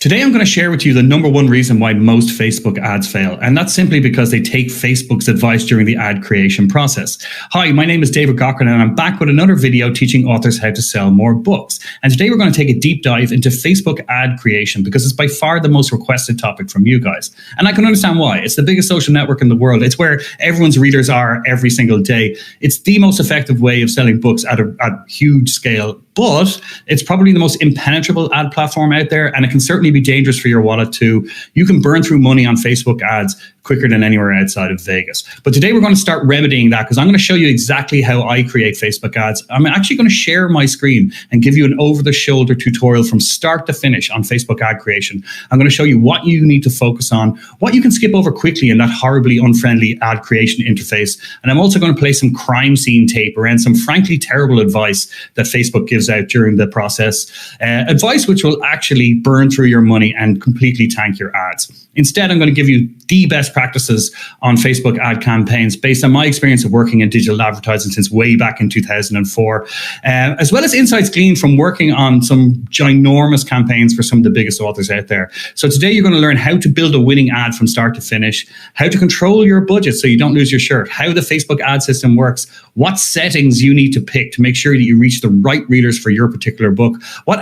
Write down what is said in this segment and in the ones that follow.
Today, I'm going to share with you the number one reason why most Facebook ads fail. And that's simply because they take Facebook's advice during the ad creation process. Hi, my name is David Cochran, and I'm back with another video teaching authors how to sell more books. And today we're going to take a deep dive into Facebook ad creation because it's by far the most requested topic from you guys. And I can understand why. It's the biggest social network in the world. It's where everyone's readers are every single day. It's the most effective way of selling books at a huge scale. But it's probably the most impenetrable ad platform out there, and it can certainly be dangerous for your wallet too. You can burn through money on Facebook ads quicker than anywhere outside of Vegas. But today we're going to start remedying that because I'm going to show you exactly how I create Facebook ads. I'm actually going to share my screen and give you an over-the-shoulder tutorial from start to finish on Facebook ad creation. I'm going to show you what you need to focus on, what you can skip over quickly in that horribly unfriendly ad creation interface. And I'm also going to play some crime scene tape around some frankly terrible advice that Facebook gives out during the process. Advice which will actually burn through your money and completely tank your ads. Instead, I'm going to give you the best practices on Facebook ad campaigns based on my experience of working in digital advertising since way back in 2004, as well as insights gleaned from working on some ginormous campaigns for some of the biggest authors out there. So today you're going to learn how to build a winning ad from start to finish, how to control your budget so you don't lose your shirt, how the Facebook ad system works, what settings you need to pick to make sure that you reach the right readers for your particular book, what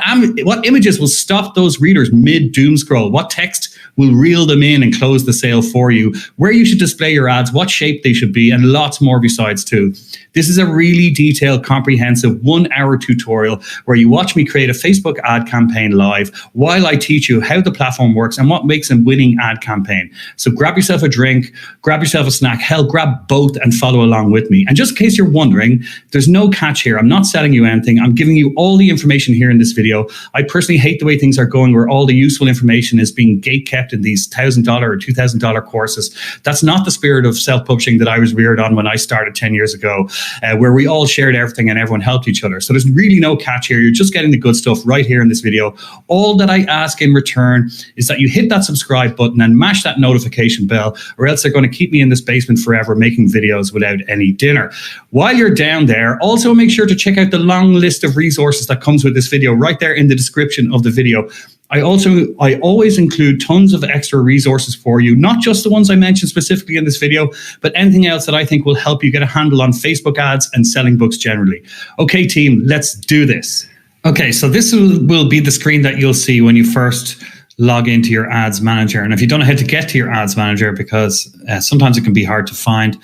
images will stop those readers mid-doom scroll, what text will reel them in and close the sale for you, where you should display your ads, what shape they should be, and lots more besides too. This is a really detailed, comprehensive 1-hour tutorial where you watch me create a Facebook ad campaign live while I teach you how the platform works and what makes a winning ad campaign. So grab yourself a drink, grab yourself a snack, hell, grab both and follow along with me. And just in case you're wondering, there's no catch here. I'm not selling you anything. I'm giving you all the information here in this video. I personally hate the way things are going where all the useful information is being gatekept in these $1,000 or $2,000 courses. That's not the spirit of self-publishing that I was reared on when I started 10 years ago, where we all shared everything and everyone helped each other. So there's really no catch here. You're just getting the good stuff right here in this video. All that I ask in return is that you hit that subscribe button and mash that notification bell, or else they're going to keep me in this basement forever making videos without any dinner. While you're down there, also make sure to check out the long list of resources that comes with this video right there in the description of the video. I always include tons of extra resources for you, not just the ones I mentioned specifically in this video, but anything else that I think will help you get a handle on Facebook ads and selling books generally. Okay, team, let's do this. Okay, so this will be the screen that you'll see when you first log into your ads manager. And if you don't know how to get to your ads manager, because sometimes it can be hard to find,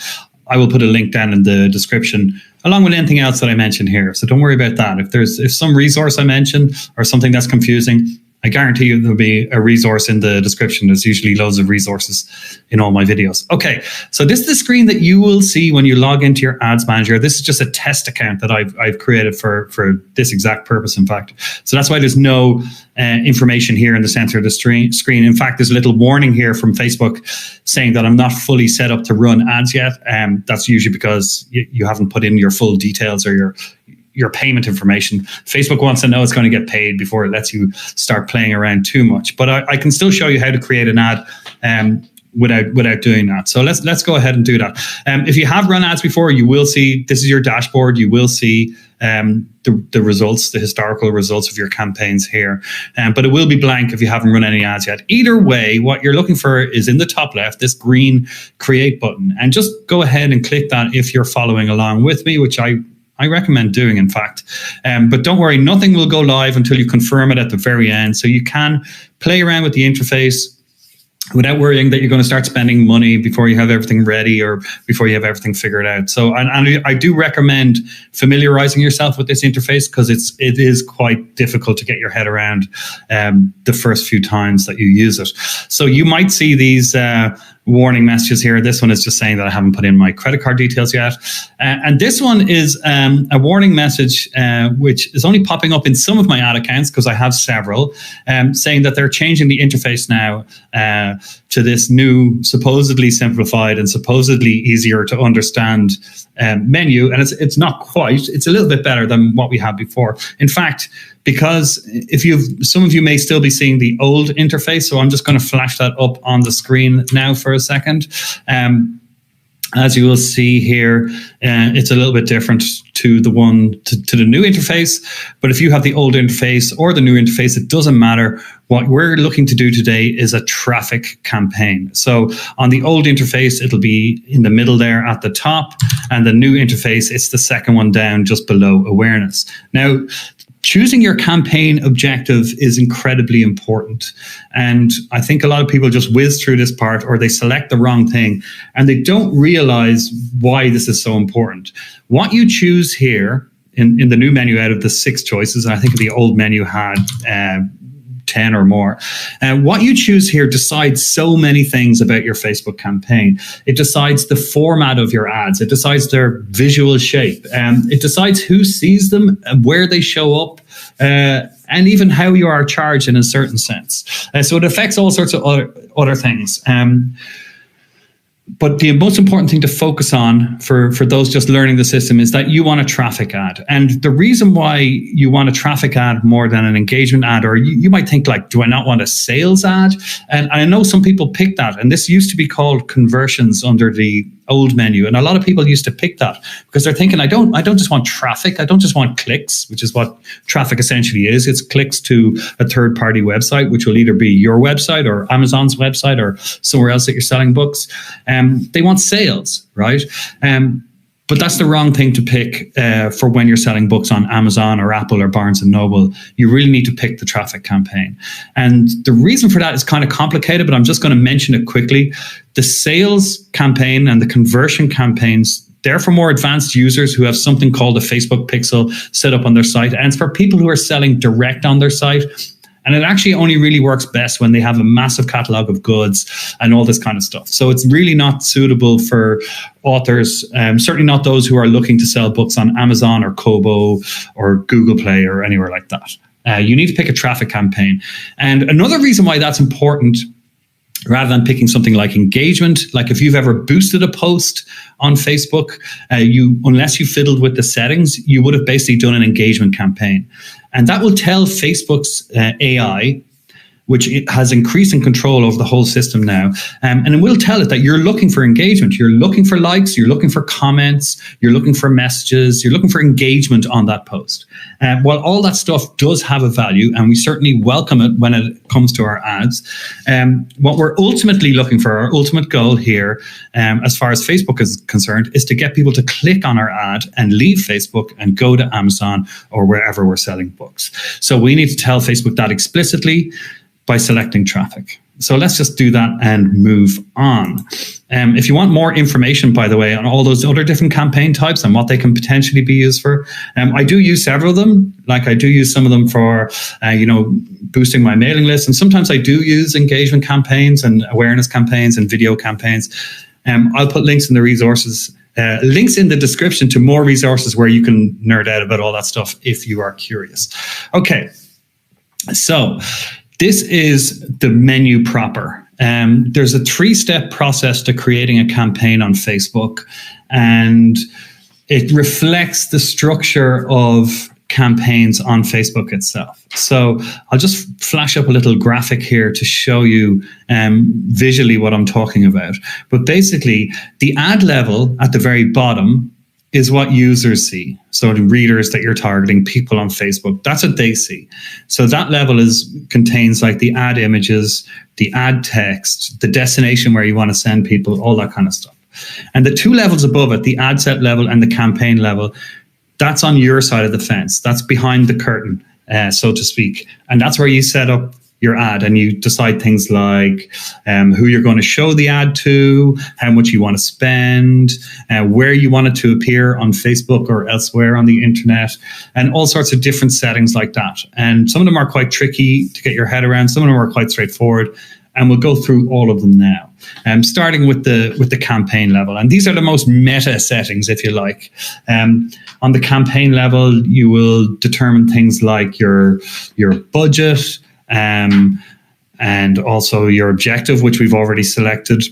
I will put a link down in the description along with anything else that I mentioned here. So don't worry about that. If some resource I mentioned or something that's confusing, I guarantee you there'll be a resource in the description. There's usually loads of resources in all my videos. Okay, so this is the screen that you will see when you log into your ads manager. This is just a test account that I've created for this exact purpose, in fact. So that's why there's no information here in the center of the screen. In fact, there's a little warning here from Facebook saying that I'm not fully set up to run ads yet. That's usually because you haven't put in your full details or your payment information. Facebook wants to know it's going to get paid before it lets you start playing around too much. But I can still show you how to create an ad without doing that. So let's go ahead and do that. If you have run ads before, you will see this is your dashboard. You will see the results, the historical results of your campaigns here. But it will be blank if you haven't run any ads yet. Either way, what you're looking for is in the top left, this green create button. And just go ahead and click that if you're following along with me, which I recommend doing, in fact. But don't worry, nothing will go live until you confirm it at the very end. So you can play around with the interface without worrying that you're going to start spending money before you have everything ready or before you have everything figured out. So, and I do recommend familiarizing yourself with this interface because it is quite difficult to get your head around the first few times that you use it. So you might see these warning messages here. This one is just saying that I haven't put in my credit card details yet. And this one is a warning message, which is only popping up in some of my ad accounts because I have several, saying that they're changing the interface now to this new, supposedly simplified and supposedly easier to understand menu. And it's not quite, it's a little bit better than what we had before. In fact, because some of you may still be seeing the old interface, so I'm just going to flash that up on the screen now for a second. As you will see here, it's a little bit different to the new interface. But if you have the old interface or the new interface, it doesn't matter. What we're looking to do today is a traffic campaign. So on the old interface, it'll be in the middle there at the top, and the new interface, it's the second one down just below awareness. Now, choosing your campaign objective is incredibly important. And I think a lot of people just whiz through this part, or they select the wrong thing and they don't realize why this is so important. What you choose here in the new menu out of the 6 choices, and I think the old menu had 10 or more. What you choose here decides so many things about your Facebook campaign. It decides the format of your ads. It decides their visual shape. It decides who sees them, and where they show up, and even how you are charged in a certain sense. So it affects all sorts of other things. But the most important thing to focus on for those just learning the system is that you want a traffic ad. And the reason why you want a traffic ad more than an engagement ad, or you might think like, do I not want a sales ad? And I know some people pick that. And this used to be called conversions under the old menu. And a lot of people used to pick that because they're thinking, I don't just want traffic. I don't just want clicks, which is what traffic essentially is. It's clicks to a third-party website, which will either be your website or Amazon's website or somewhere else that you're selling books. They want sales, right? But that's the wrong thing to pick for when you're selling books on Amazon or Apple or Barnes & Noble. You really need to pick the traffic campaign. And the reason for that is kind of complicated, but I'm just going to mention it quickly. The sales campaign and the conversion campaigns, they're for more advanced users who have something called a Facebook pixel set up on their site. And it's for people who are selling direct on their site. And it actually only really works best when they have a massive catalog of goods and all this kind of stuff. So it's really not suitable for authors, certainly not those who are looking to sell books on Amazon or Kobo or Google Play or anywhere like that. You need to pick a traffic campaign. And another reason why that's important, rather than picking something like engagement, like if you've ever boosted a post on Facebook, unless you fiddled with the settings, you would have basically done an engagement campaign. And that will tell Facebook's AI, which it has increasing control over the whole system now. And it will tell it that you're looking for engagement. You're looking for likes, you're looking for comments, you're looking for messages, you're looking for engagement on that post. While all that stuff does have a value, and we certainly welcome it when it comes to our ads, what we're ultimately looking for, our ultimate goal here, as far as Facebook is concerned, is to get people to click on our ad and leave Facebook and go to Amazon or wherever we're selling books. So we need to tell Facebook that explicitly by selecting traffic. So let's just do that and move on. If you want more information, by the way, on all those other different campaign types and what they can potentially be used for, I do use several of them. Like I do use some of them for, boosting my mailing list. And sometimes I do use engagement campaigns and awareness campaigns and video campaigns. I'll put links in the resources, links in the description to more resources where you can nerd out about all that stuff if you are curious. Okay, so this is the menu proper. There's a 3-step process to creating a campaign on Facebook, and it reflects the structure of campaigns on Facebook itself. So I'll just flash up a little graphic here to show you visually what I'm talking about. But basically, the ad level at the very bottom is what users see. So the readers that you're targeting, people on Facebook, that's what they see. So that level contains like the ad images, the ad text, the destination where you want to send people, all that kind of stuff. And the 2 levels above it, the ad set level and the campaign level, that's on your side of the fence. That's behind the curtain, so to speak. And that's where you set up your ad and you decide things like who you're going to show the ad to, how much you want to spend, where you want it to appear on Facebook or elsewhere on the internet, and all sorts of different settings like that. And some of them are quite tricky to get your head around. Some of them are quite straightforward. And we'll go through all of them now, starting with the campaign level. And these are the most meta settings, if you like. On the campaign level, you will determine things like your budget, and also your objective, which we've already selected,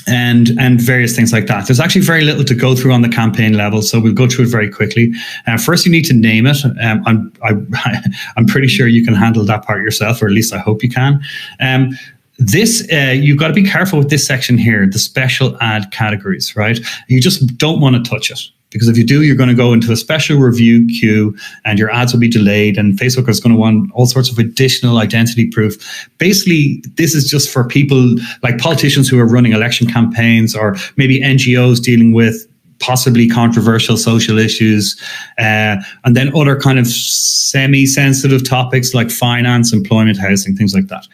and various things like that. There's actually very little to go through on the campaign level, so we'll go through it very quickly. First, you need to name it. I'm pretty sure you can handle that part yourself, or at least I hope you can. You've got to be careful with this section here, the special ad categories, right? You just don't want to touch it. Because if you do, you're going to go into a special review queue and your ads will be delayed, and Facebook is going to want all sorts of additional identity proof. Basically, this is just for people like politicians who are running election campaigns, or maybe NGOs dealing with possibly controversial social issues, and then other kind of semi-sensitive topics like finance, employment, housing, things like that.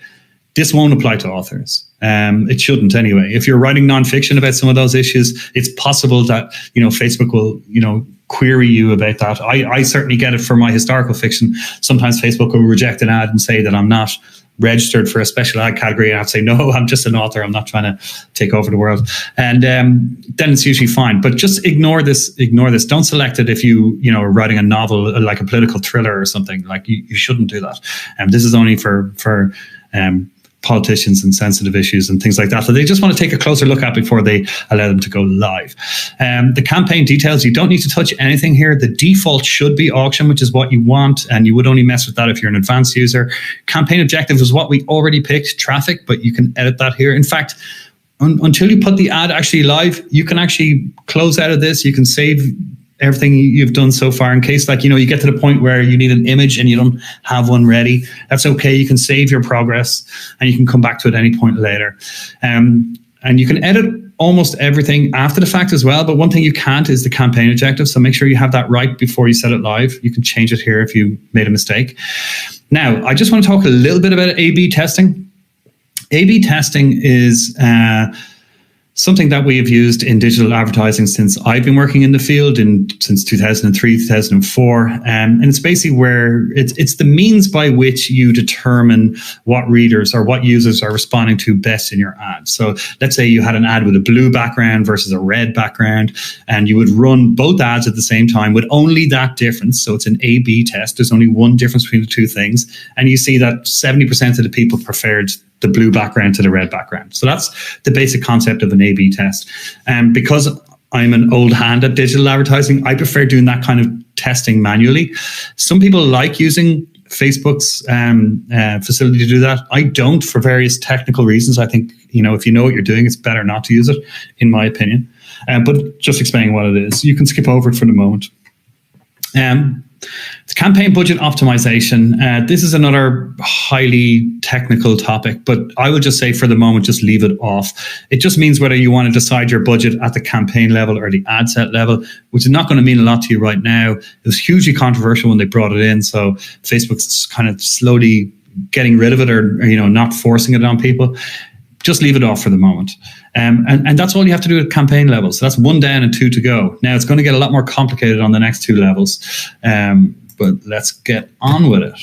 This won't apply to authors. It shouldn't anyway. If you're writing nonfiction about some of those issues, it's possible that, Facebook will, query you about that. I certainly get it for my historical fiction. Sometimes Facebook will reject an ad and say that I'm not registered for a special ad category, and I have to say, no, I'm just an author. I'm not trying to take over the world. And then it's usually fine. But just ignore this. Don't select it if you are writing a novel, like a political thriller or something. Like you shouldn't do that. This is only for politicians and sensitive issues and things like that. So they just want to take a closer look at before they allow them to go live. The campaign details, you don't need to touch anything here. The default should be auction, which is what you want, and you would only mess with that if you're an advanced user. Campaign objective is what we already picked, traffic, but you can edit that here. In fact, until you put the ad actually live, you can actually close out of this. You can save everything you've done so far in case, you get to the point where you need an image and you don't have one ready. That's okay. You can save your progress and you can come back to it at any point later. And you can edit almost everything after the fact as well. But one thing you can't is the campaign objective. So make sure you have that right before you set it live. You can change it here if you made a mistake. Now, I just want to talk a little bit about A/B testing. A/B testing is something that we have used in digital advertising since I've been working in the field since 2003, 2004. And it's basically where it's the means by which you determine what readers or what users are responding to best in your ad. So let's say you had an ad with a blue background versus a red background, and you would run both ads at the same time with only that difference. So it's an A/B test. There's only one difference between the two things. And you see that 70% of the people preferred the blue background to the red background. So that's the basic concept of an A/B test. And because I'm an old hand at digital advertising, I prefer doing that kind of testing manually. Some people like using Facebook's facility to do that. I don't, for various technical reasons. I think, if you know what you're doing, it's better not to use it, in my opinion. But just explaining what it is, you can skip over it for the moment. The campaign budget optimization. This is another highly technical topic, but I would just say for the moment, just leave it off. It just means whether you want to decide your budget at the campaign level or the ad set level, which is not going to mean a lot to you right now. It was hugely controversial when they brought it in. So Facebook's kind of slowly getting rid of it, or not forcing it on people. Just leave it off for the moment. And that's all you have to do at campaign level. So that's 1 down and 2 to go. Now it's going to get a lot more complicated on the next 2 levels. But let's get on with it.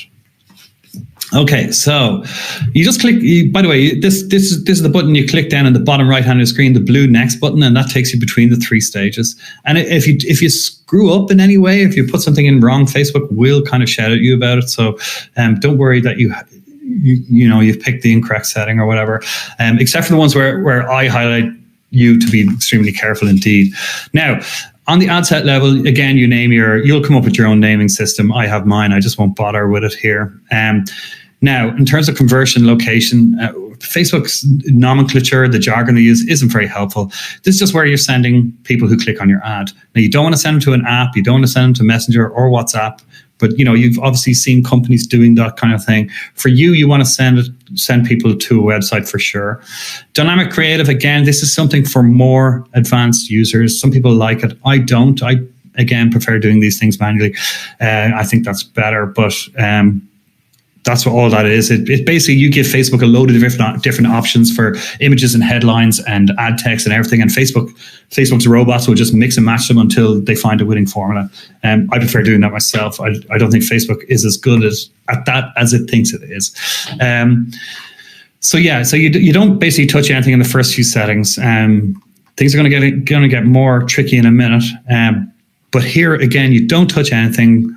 Okay, so you just click, by the way, this is the button you click down in the bottom right hand of the screen, the blue next button, and that takes you between the 3 stages. And if you screw up in any way, if you put something in wrong, Facebook will kind of shout at you about it. So don't worry that you've picked the incorrect setting or whatever, except for the ones where I highlight you to be extremely careful indeed. Now, on the ad set level, again, you'll come up with your own naming system. I have mine. I just won't bother with it here. Now, in terms of conversion location, Facebook's nomenclature, the jargon they use, isn't very helpful. This is just where you're sending people who click on your ad. Now, you don't want to send them to an app. You don't want to send them to Messenger or WhatsApp. But you've obviously seen companies doing that kind of thing. For you want to send people to a website for sure. Dynamic creative, again, this is something for more advanced users. Some people like it. I don't. I, again, prefer doing these things manually. I think that's better, but that's what all that is. It basically, you give Facebook a load of different options for images and headlines and ad text and everything, and Facebook's robots will just mix and match them until they find a winning formula. I prefer doing that myself. I don't think Facebook is as good at that as it thinks it is. So you don't basically touch anything in the first few settings. Things are going to get more tricky in a minute. But here again, you don't touch anything.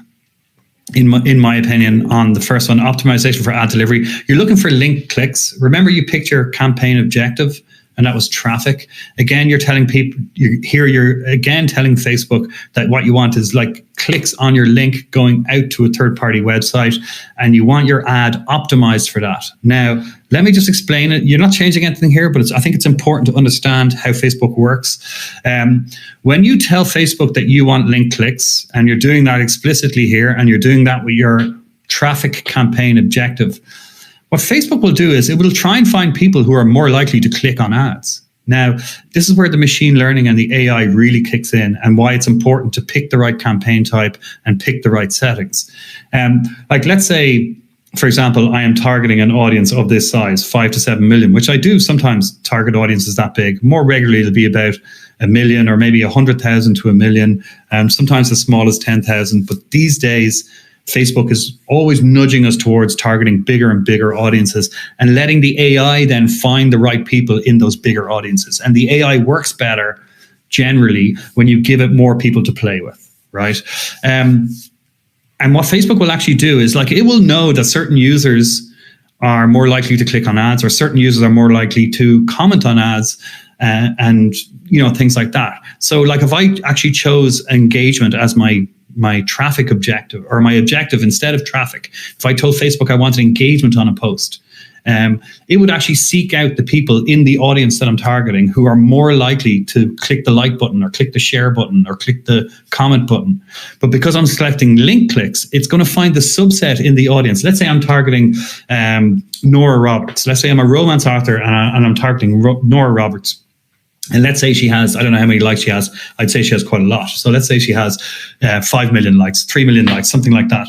In my opinion, on the first one, optimization for ad delivery. You're looking for link clicks. Remember, you picked your campaign objective. and that was traffic. Again, you're telling people, you're again telling Facebook that what you want is like clicks on your link going out to a third-party website, and you want your ad optimized for that. Now, let me just explain it. You're not changing anything here, but I think it's important to understand how Facebook works. When you tell Facebook that you want link clicks, and you're doing that explicitly here, and you're doing that with your traffic campaign objective, what Facebook will do is it will try and find people who are more likely to click on ads. Now, this is where the machine learning and the AI really kicks in, and why it's important to pick the right campaign type and pick the right settings. Like, let's say, for example, I am targeting an audience of this size, 5 to 7 million, which I do sometimes target audiences that big. More regularly, it'll be about 1 million or maybe 100,000 to 1 million, sometimes as small as 10,000. But these days, Facebook is always nudging us towards targeting bigger and bigger audiences and letting the AI then find the right people in those bigger audiences. And the AI works better generally when you give it more people to play with, right? And what Facebook will actually do is, like, it will know that certain users are more likely to click on ads, or certain users are more likely to comment on ads, and things like that. So, like, if I actually chose engagement as my traffic objective, or my objective instead of traffic, if I told Facebook I wanted engagement on a post, it would actually seek out the people in the audience that I'm targeting who are more likely to click the like button, or click the share button, or click the comment button. But because I'm selecting link clicks, it's going to find the subset in the audience. Let's say I'm targeting Nora Roberts. Let's say I'm a romance author and I'm targeting Nora Roberts. And let's say she has, I don't know how many likes she has. I'd say she has quite a lot. So let's say she has 5 million likes, 3 million likes, something like that.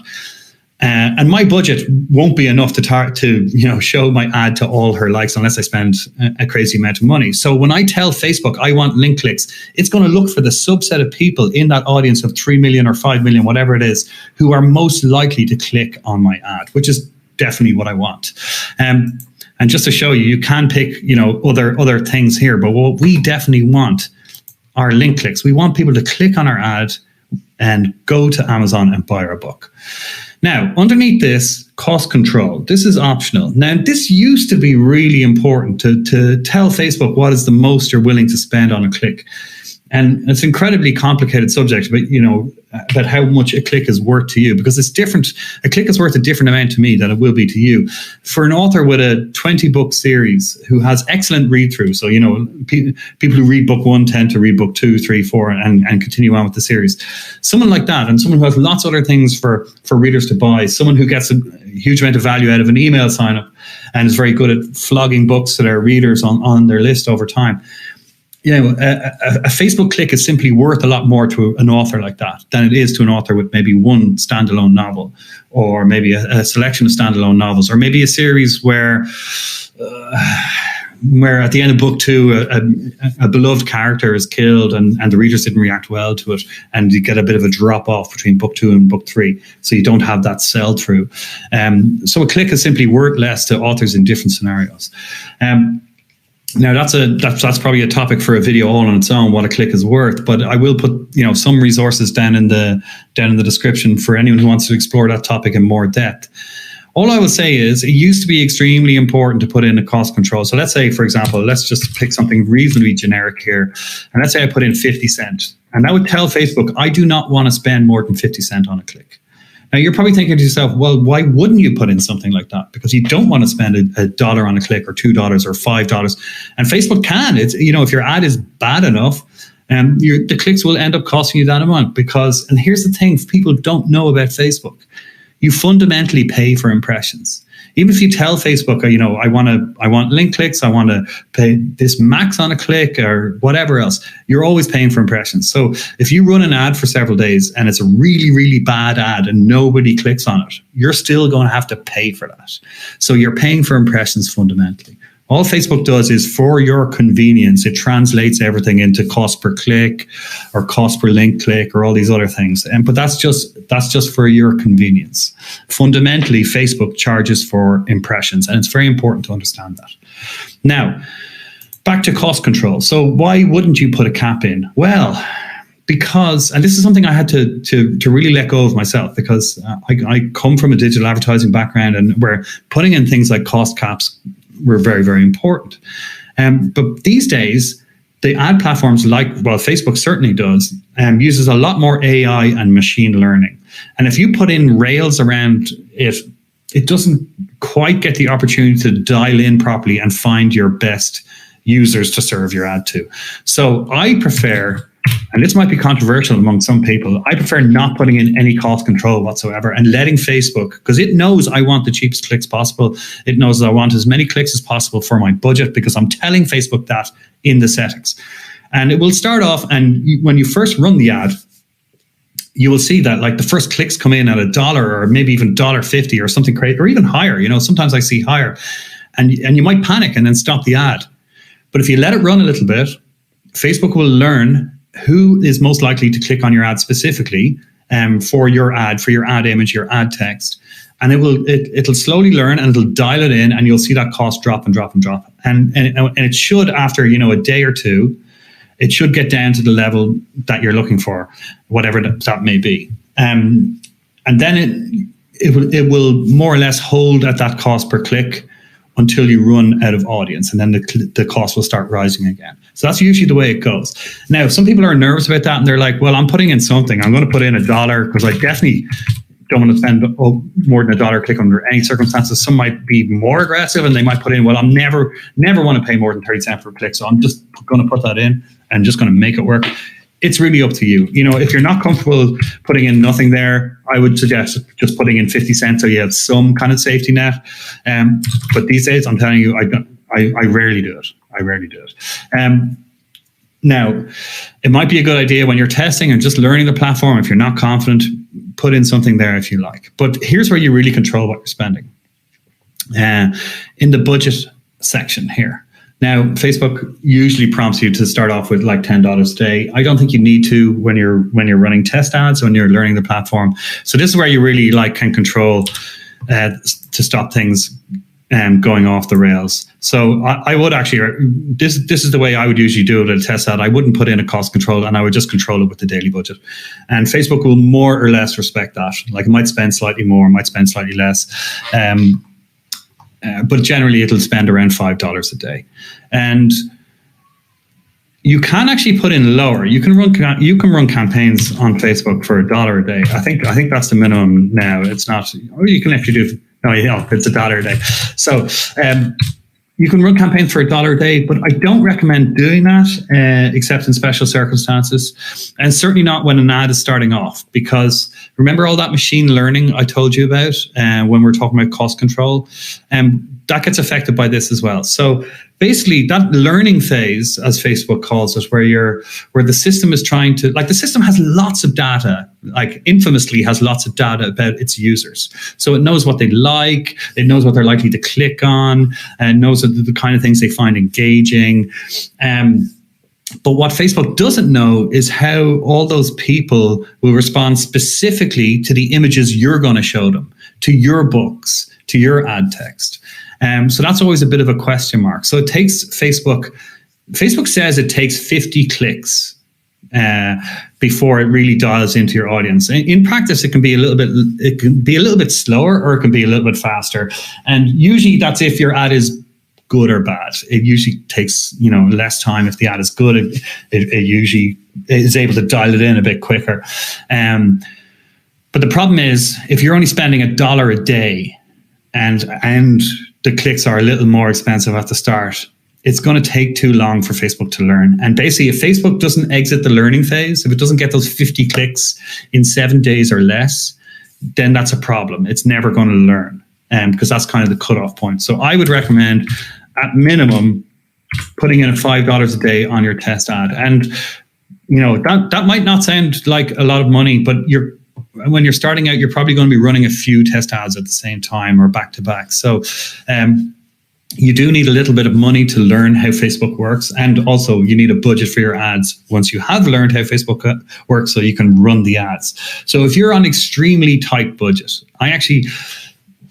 And my budget won't be enough to show my ad to all her likes unless I spend a crazy amount of money. So when I tell Facebook I want link clicks, it's going to look for the subset of people in that audience of 3 million or 5 million, whatever it is, who are most likely to click on my ad, which is definitely what I want. And just to show you, you can pick, other things here, but what we definitely want are link clicks. We want people to click on our ad and go to Amazon and buy our book. Now, underneath this, cost control. This is optional. Now, this used to be really important to tell Facebook what is the most you're willing to spend on a click. And it's an incredibly complicated subject, but about how much a click is worth to you, because it's different. A click is worth a different amount to me than it will be to you. For an author with a 20-book series who has excellent read-through, so people who read book 1 tend to read book 2, 3, 4, and continue on with the series. Someone like that, and someone who has lots of other things for readers to buy, someone who gets a huge amount of value out of an email sign-up and is very good at flogging books to their readers on their list over time. A Facebook click is simply worth a lot more to an author like that than it is to an author with maybe one standalone novel, or maybe a selection of standalone novels, or maybe a series where at the end of book 2, a beloved character is killed and the readers didn't react well to it, and you get a bit of a drop off between book 2 and book 3, so you don't have that sell through. So a click is simply worth less to authors in different scenarios. Now that's probably a topic for a video all on its own, what a click is worth. But I will put some resources down in the description for anyone who wants to explore that topic in more depth. All I will say is it used to be extremely important to put in a cost control. So let's say, for example, let's just pick something reasonably generic here, and let's say I put in 50 cents, and that would tell Facebook I do not want to spend more than 50 cents on a click. Now, you're probably thinking to yourself, well, why wouldn't you put in something like that? Because you don't want to spend $1 on a click, or $2 or $5. And Facebook can. It's, if your ad is bad enough, the clicks will end up costing you that amount. And here's the thing people don't know about Facebook. You fundamentally pay for impressions. Even if you tell Facebook, I want link clicks, I want to pay this max on a click or whatever else, you're always paying for impressions. So if you run an ad for several days and it's a really, really bad ad and nobody clicks on it, you're still going to have to pay for that. So you're paying for impressions fundamentally. All Facebook does is, for your convenience, it translates everything into cost per click or cost per link click or all these other things. But that's just for your convenience. Fundamentally, Facebook charges for impressions, and it's very important to understand that. Now, back to cost control. So why wouldn't you put a cap in? Well, because, and this is something I had to really let go of myself, because I come from a digital advertising background, and where putting in things like cost caps were very, very important. But these days, the ad platforms Facebook certainly does, uses a lot more AI and machine learning. And if you put in rails around it, it doesn't quite get the opportunity to dial in properly and find your best users to serve your ad to. So I prefer, and this might be controversial among some people, I prefer not putting in any cost control whatsoever and letting Facebook, because it knows I want the cheapest clicks possible. It knows I want as many clicks as possible for my budget, because I'm telling Facebook that in the settings. And it will start off, and when you first run the ad, you will see that like the first clicks come in at $1 or maybe even $1.50 or something crazy, or even higher. Sometimes I see higher, and you might panic and then stop the ad. But if you let it run a little bit, Facebook will learn who is most likely to click on your ad specifically for your ad image, your ad text. And it'll slowly learn, and it'll dial it in, and you'll see that cost drop and drop and drop. And it should, after a day or two, it should get down to the level that you're looking for, whatever that may be. And then it will more or less hold at that cost per click until you run out of audience, and then the cost will start rising again. So that's usually the way it goes. Now, some people are nervous about that, and they're like, well, I'm putting in something. I'm going to put in $1 because I definitely don't want to spend more than $1 click under any circumstances. Some might be more aggressive, and they might put in, well, I'm never want to pay more than 30 cents per click, so I'm just going to put that in and just going to make it work. It's really up to you. If you're not comfortable putting in nothing there, I would suggest just putting in 50 cents so you have some kind of safety net. But these days, I'm telling you, I rarely do it. Now, it might be a good idea when you're testing and just learning the platform. If you're not confident, put in something there if you like. But here's where you really control what you're spending. In the budget section here. Now, Facebook usually prompts you to start off with like $10 a day. I don't think you need to when you're running test ads, when you're learning the platform. So this is where you really can control to stop things going off the rails. So I would actually, this is the way I would usually do it at a test ad. I wouldn't put in a cost control, and I would just control it with the daily budget. And Facebook will more or less respect that. Like, it might spend slightly more, might spend slightly less. But generally it'll spend around $5 a day. And you can actually put in lower. You can run campaigns on Facebook for $1 a day. I think that's the minimum now. It's not, or you can actually do, it's $1 a day. So you can run campaigns for $1 a day, but I don't recommend doing that except in special circumstances, and certainly not when an ad is starting off, because remember all that machine learning I told you about when we're talking about cost control? That gets affected by this as well. So basically that learning phase, as Facebook calls it, where the system is trying to, the system has lots of data, infamously has lots of data about its users. So it knows what they like, it knows what they're likely to click on, and knows the kind of things they find engaging. But what Facebook doesn't know is how all those people will respond specifically to the images you're going to show them, to your books, to your ad text. So that's always a bit of a question mark. So it takes Facebook says it takes 50 clicks before it really dials into your audience. In practice, it can be a little bit slower, or it can be a little bit faster. And usually that's if your ad is good or bad. It usually takes less time. If the ad is good, it usually is able to dial it in a bit quicker. But the problem is, if you're only spending $1 a day and the clicks are a little more expensive at the start, it's going to take too long for Facebook to learn. And basically, if Facebook doesn't exit the learning phase, if it doesn't get those 50 clicks in 7 days or less, then that's a problem. It's never going to learn, because that's kind of the cutoff point. So I would recommend, at minimum, putting in $5 a day on your test ad. And that might not sound like a lot of money, but when you're starting out, you're probably going to be running a few test ads at the same time or back to back. So you do need a little bit of money to learn how Facebook works. And also you need a budget for your ads once you have learned how Facebook works, so you can run the ads. So if you're on extremely tight budget, I actually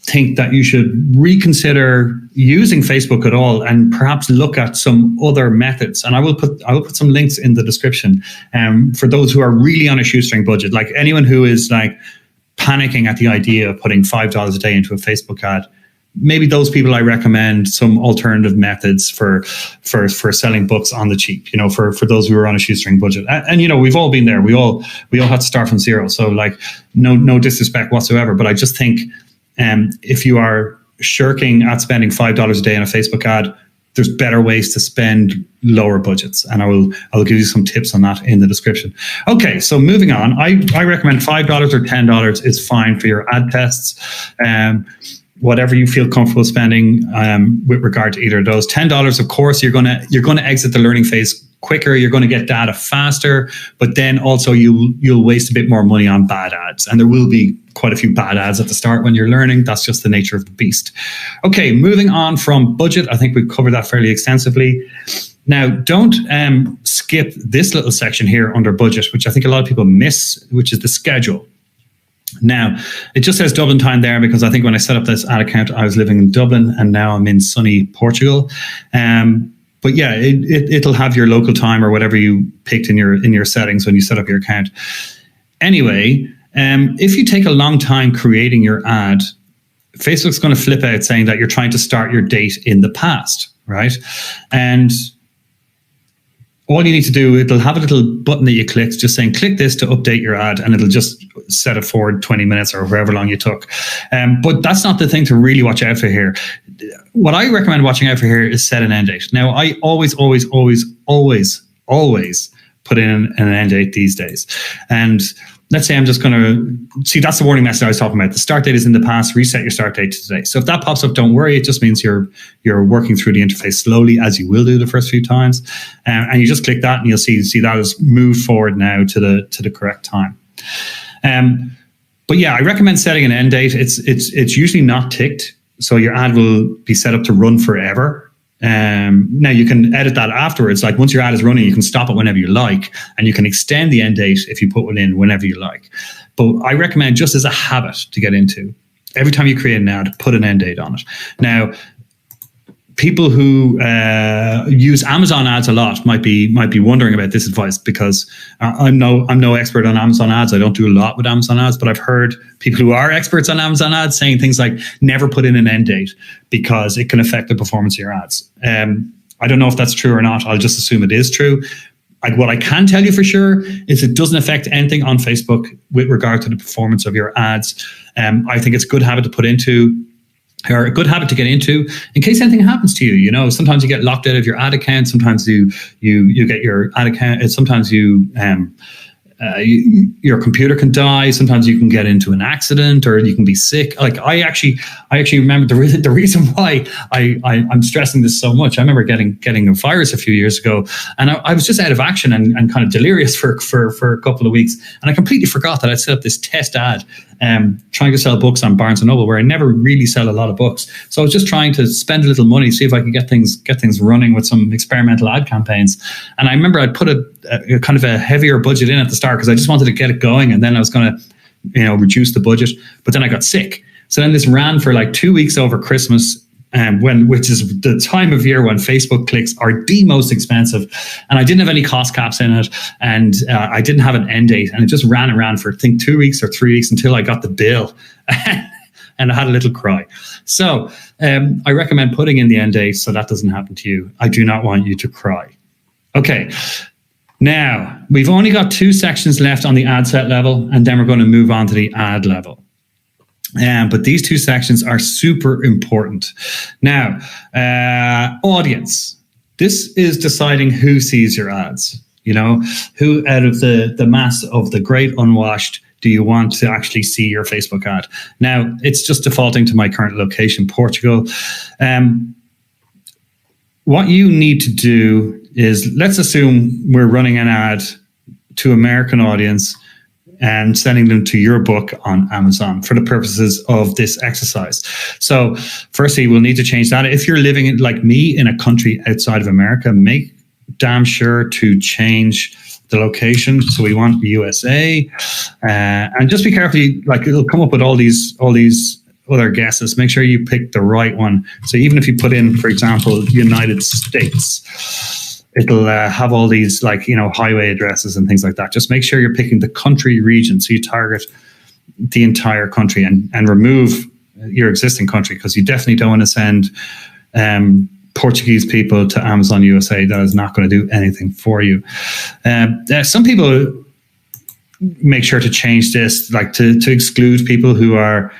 think that you should reconsider using Facebook at all, and perhaps look at some other methods. And I will put some links in the description for those who are really on a shoestring budget, like anyone who is panicking at the idea of putting $5 a day into a Facebook ad. maybe those people I recommend some alternative methods for selling books on the cheap, you know, for those who are on a shoestring budget. And you know, we've all been there. We all had to start from zero. So like no disrespect whatsoever, but I just think if you are shirking at spending $5 a day on a Facebook ad, there's better ways to spend lower budgets, and I'll give you some tips on that in the description. Okay, so moving on, I recommend $5 or $10 is fine for your ad tests. Whatever you feel comfortable spending with regard to either of those. $10, of course, you're gonna exit the learning phase quicker. You're going to get data faster, but then also you'll waste a bit more money on bad ads, and there will be quite a few bad ads at the start when you're learning. That's just the nature of the beast. Okay, moving on from budget. I think we've covered that fairly extensively. Now, don't skip this little section here under budget, which I think a lot of people miss, which is the schedule. Now, it just says Dublin time there because I think when I set up this ad account, I was living in Dublin, and now I'm in sunny Portugal. But yeah, it'll have your local time or whatever you picked in your settings when you set up your account. Anyway, if you take a long time creating your ad, Facebook's going to flip out saying that you're trying to start your date in the past, right? And all you need to do, it'll have a little button that you click, just saying click this to update your ad, and it'll just set it forward 20 minutes or however long you took. But that's not the thing to really watch out for here. What I recommend watching out for here is set an end date. Now, I always put in an end date these days. And let's say I'm just going to see, that's the warning message I was talking about. The start date is in the past, reset your start date to today. So if that pops up, don't worry. It just means you're working through the interface slowly, as you will do the first few times. And you just click that and you'll see that has moved forward now to the correct time. But yeah, I recommend setting an end date. It's usually not ticked, so your ad will be set up to run forever. Now you can edit that afterwards. Like once your ad is running, you can stop it whenever you like, and you can extend the end date if you put one in whenever you like. But I recommend, just as a habit to get into, every time you create an ad, put an end date on it. Now, people who use Amazon ads a lot might be wondering about this advice, because I'm no expert on Amazon ads. I don't do a lot with Amazon ads, but I've heard people who are experts on Amazon ads saying things like never put in an end date because it can affect the performance of your ads. I don't know if that's true or not. I'll just assume it is true. What I can tell you for sure is it doesn't affect anything on Facebook with regard to the performance of your ads. I think it's a good habit to put into, or a good habit to get into in case anything happens to you. You know, sometimes you get locked out of your ad account. Sometimes you get your ad account. Sometimes your computer can die. Sometimes you can get into an accident, or you can be sick. Like I actually remember the reason why I'm stressing this so much. I remember getting a virus a few years ago, and I was just out of action and kind of delirious for a couple of weeks, and I completely forgot that I'd set up this test ad trying to sell books on Barnes & Noble, where I never really sell a lot of books. So I was just trying to spend a little money, see if I could get things running with some experimental ad campaigns. And I remember I'd put a kind of a heavier budget in at the start because I just wanted to get it going, and then I was going to reduce the budget. But then I got sick. So then this ran for like 2 weeks over Christmas, which is the time of year when Facebook clicks are the most expensive. And I didn't have any cost caps in it, and I didn't have an end date, and it just ran around for I think 2 weeks or 3 weeks until I got the bill. And I had a little cry. So I recommend putting in the end date so that doesn't happen to you. I do not want you to cry. Okay. Now, we've only got 2 sections left on the ad set level, and then we're going to move on to the ad level. But these 2 sections are super important. Now, audience. This is deciding who sees your ads. You know, who out of the mass of the great unwashed do you want to actually see your Facebook ad? Now, it's just defaulting to my current location, Portugal. What you need to do is, let's assume we're running an ad to American audience and sending them to your book on Amazon for the purposes of this exercise. So firstly, we'll need to change that. If you're living like me in a country outside of America, make damn sure to change the location. So we want USA, and just be careful. Like, it'll come up with all these other guesses. Make sure you pick the right one. So even if you put in, for example, United States, it'll have all these highway addresses and things like that. Just make sure you're picking the country region, so you target the entire country, and remove your existing country, because you definitely don't want to send Portuguese people to Amazon USA. That is not going to do anything for you. Some people make sure to change this, like to exclude people who are,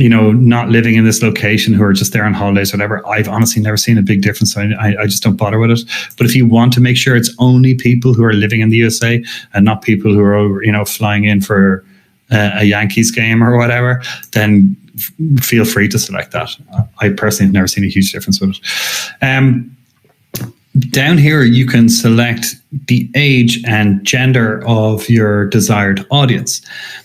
not living in this location, who are just there on holidays or whatever. I've honestly never seen a big difference. So I just don't bother with it. But if you want to make sure it's only people who are living in the USA and not people who are, flying in for a Yankees game or whatever, then feel free to select that. I personally have never seen a huge difference with it. Down here, you can select the age and gender of your desired audience.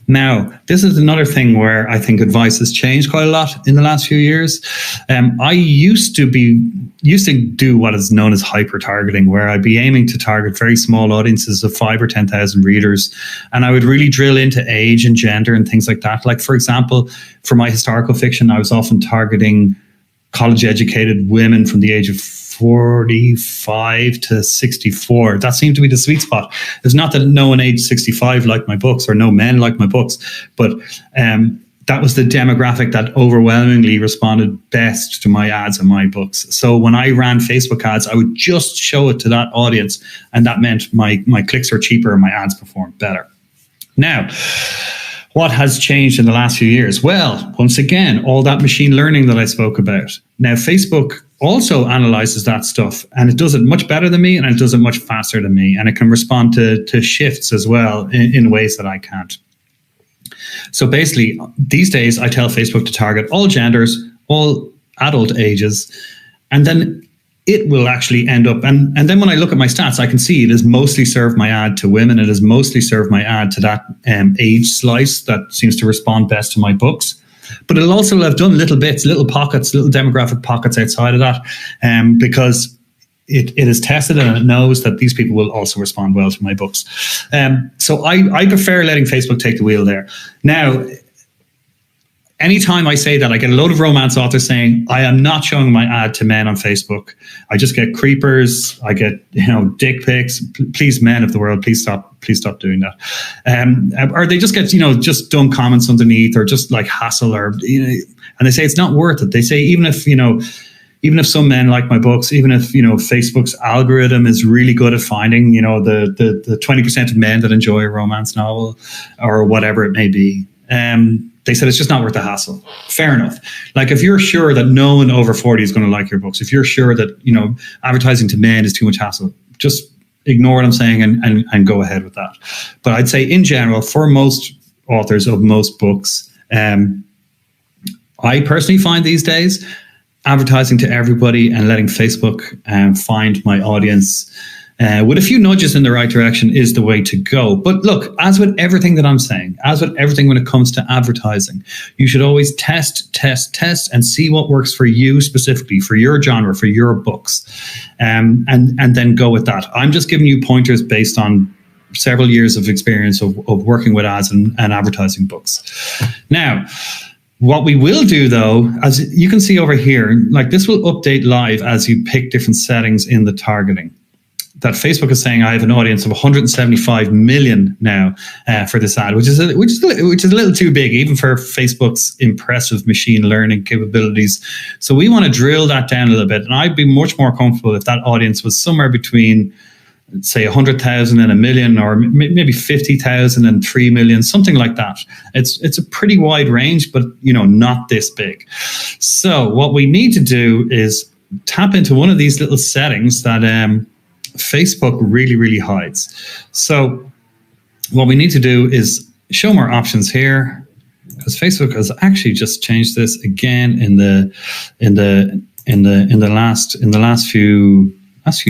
Now, this is another thing where I think advice has changed quite a lot in the last few years. I used to do what is known as hyper targeting, where I'd be aiming to target very small audiences of 5,000 or 10,000 readers, and I would really drill into age and gender and things like that. Like, for example, for my historical fiction, I was often targeting college-educated women from the age of 45 to 64. That seemed to be the sweet spot. It's not that no one aged 65 liked my books or no men liked my books, but that was the demographic that overwhelmingly responded best to my ads and my books. So when I ran Facebook ads, I would just show it to that audience, and that meant my clicks were cheaper and my ads performed better. Now, what has changed in the last few years? Well, once again, all that machine learning that I spoke about. Now, Facebook also analyzes that stuff, and it does it much better than me, and it does it much faster than me, and it can respond to shifts as well in ways that I can't. So basically, these days, I tell Facebook to target all genders, all adult ages, and then it will actually end up, and then when I look at my stats, I can see it has mostly served my ad to women. It has mostly served my ad to that age slice that seems to respond best to my books. But it'll also have done little bits, little pockets, little demographic pockets outside of that, because it is tested and it knows that these people will also respond well to my books. So I prefer letting Facebook take the wheel there. Now, anytime I say that, I get a load of romance authors saying, I am not showing my ad to men on Facebook. I just get creepers. I get, dick pics. Please, men of the world, please stop doing that. Or they just get, just dumb comments underneath, or just like hassle, or, and they say it's not worth it. They say, even if some men like my books, even if, Facebook's algorithm is really good at finding, the 20% of men that enjoy a romance novel or whatever it may be, they said it's just not worth the hassle. Fair enough. Like, if you're sure that no one over 40 is going to like your books, if you're sure that, advertising to men is too much hassle, just ignore what I'm saying and go ahead with that. But I'd say in general, for most authors of most books, I personally find these days advertising to everybody and letting Facebook find my audience with a few nudges in the right direction is the way to go. But look, as with everything that I'm saying, as with everything when it comes to advertising, you should always test, and see what works for you specifically, for your genre, for your books, and then go with that. I'm just giving you pointers based on several years of experience of working with ads and advertising books. Now, what we will do, though, as you can see over here, like, this will update live as you pick different settings in the targeting. That Facebook is saying I have an audience of 175 million now for this ad, which is a little too big, even for Facebook's impressive machine learning capabilities. So we want to drill that down a little bit, and I'd be much more comfortable if that audience was somewhere between, say, 100,000 and a million, or maybe 50,000 and 3 million, something like that. It's a pretty wide range, but not this big. So what we need to do is tap into one of these little settings that Facebook really, really hides. So what we need to do is show more options here, because Facebook has actually just changed this again in the last few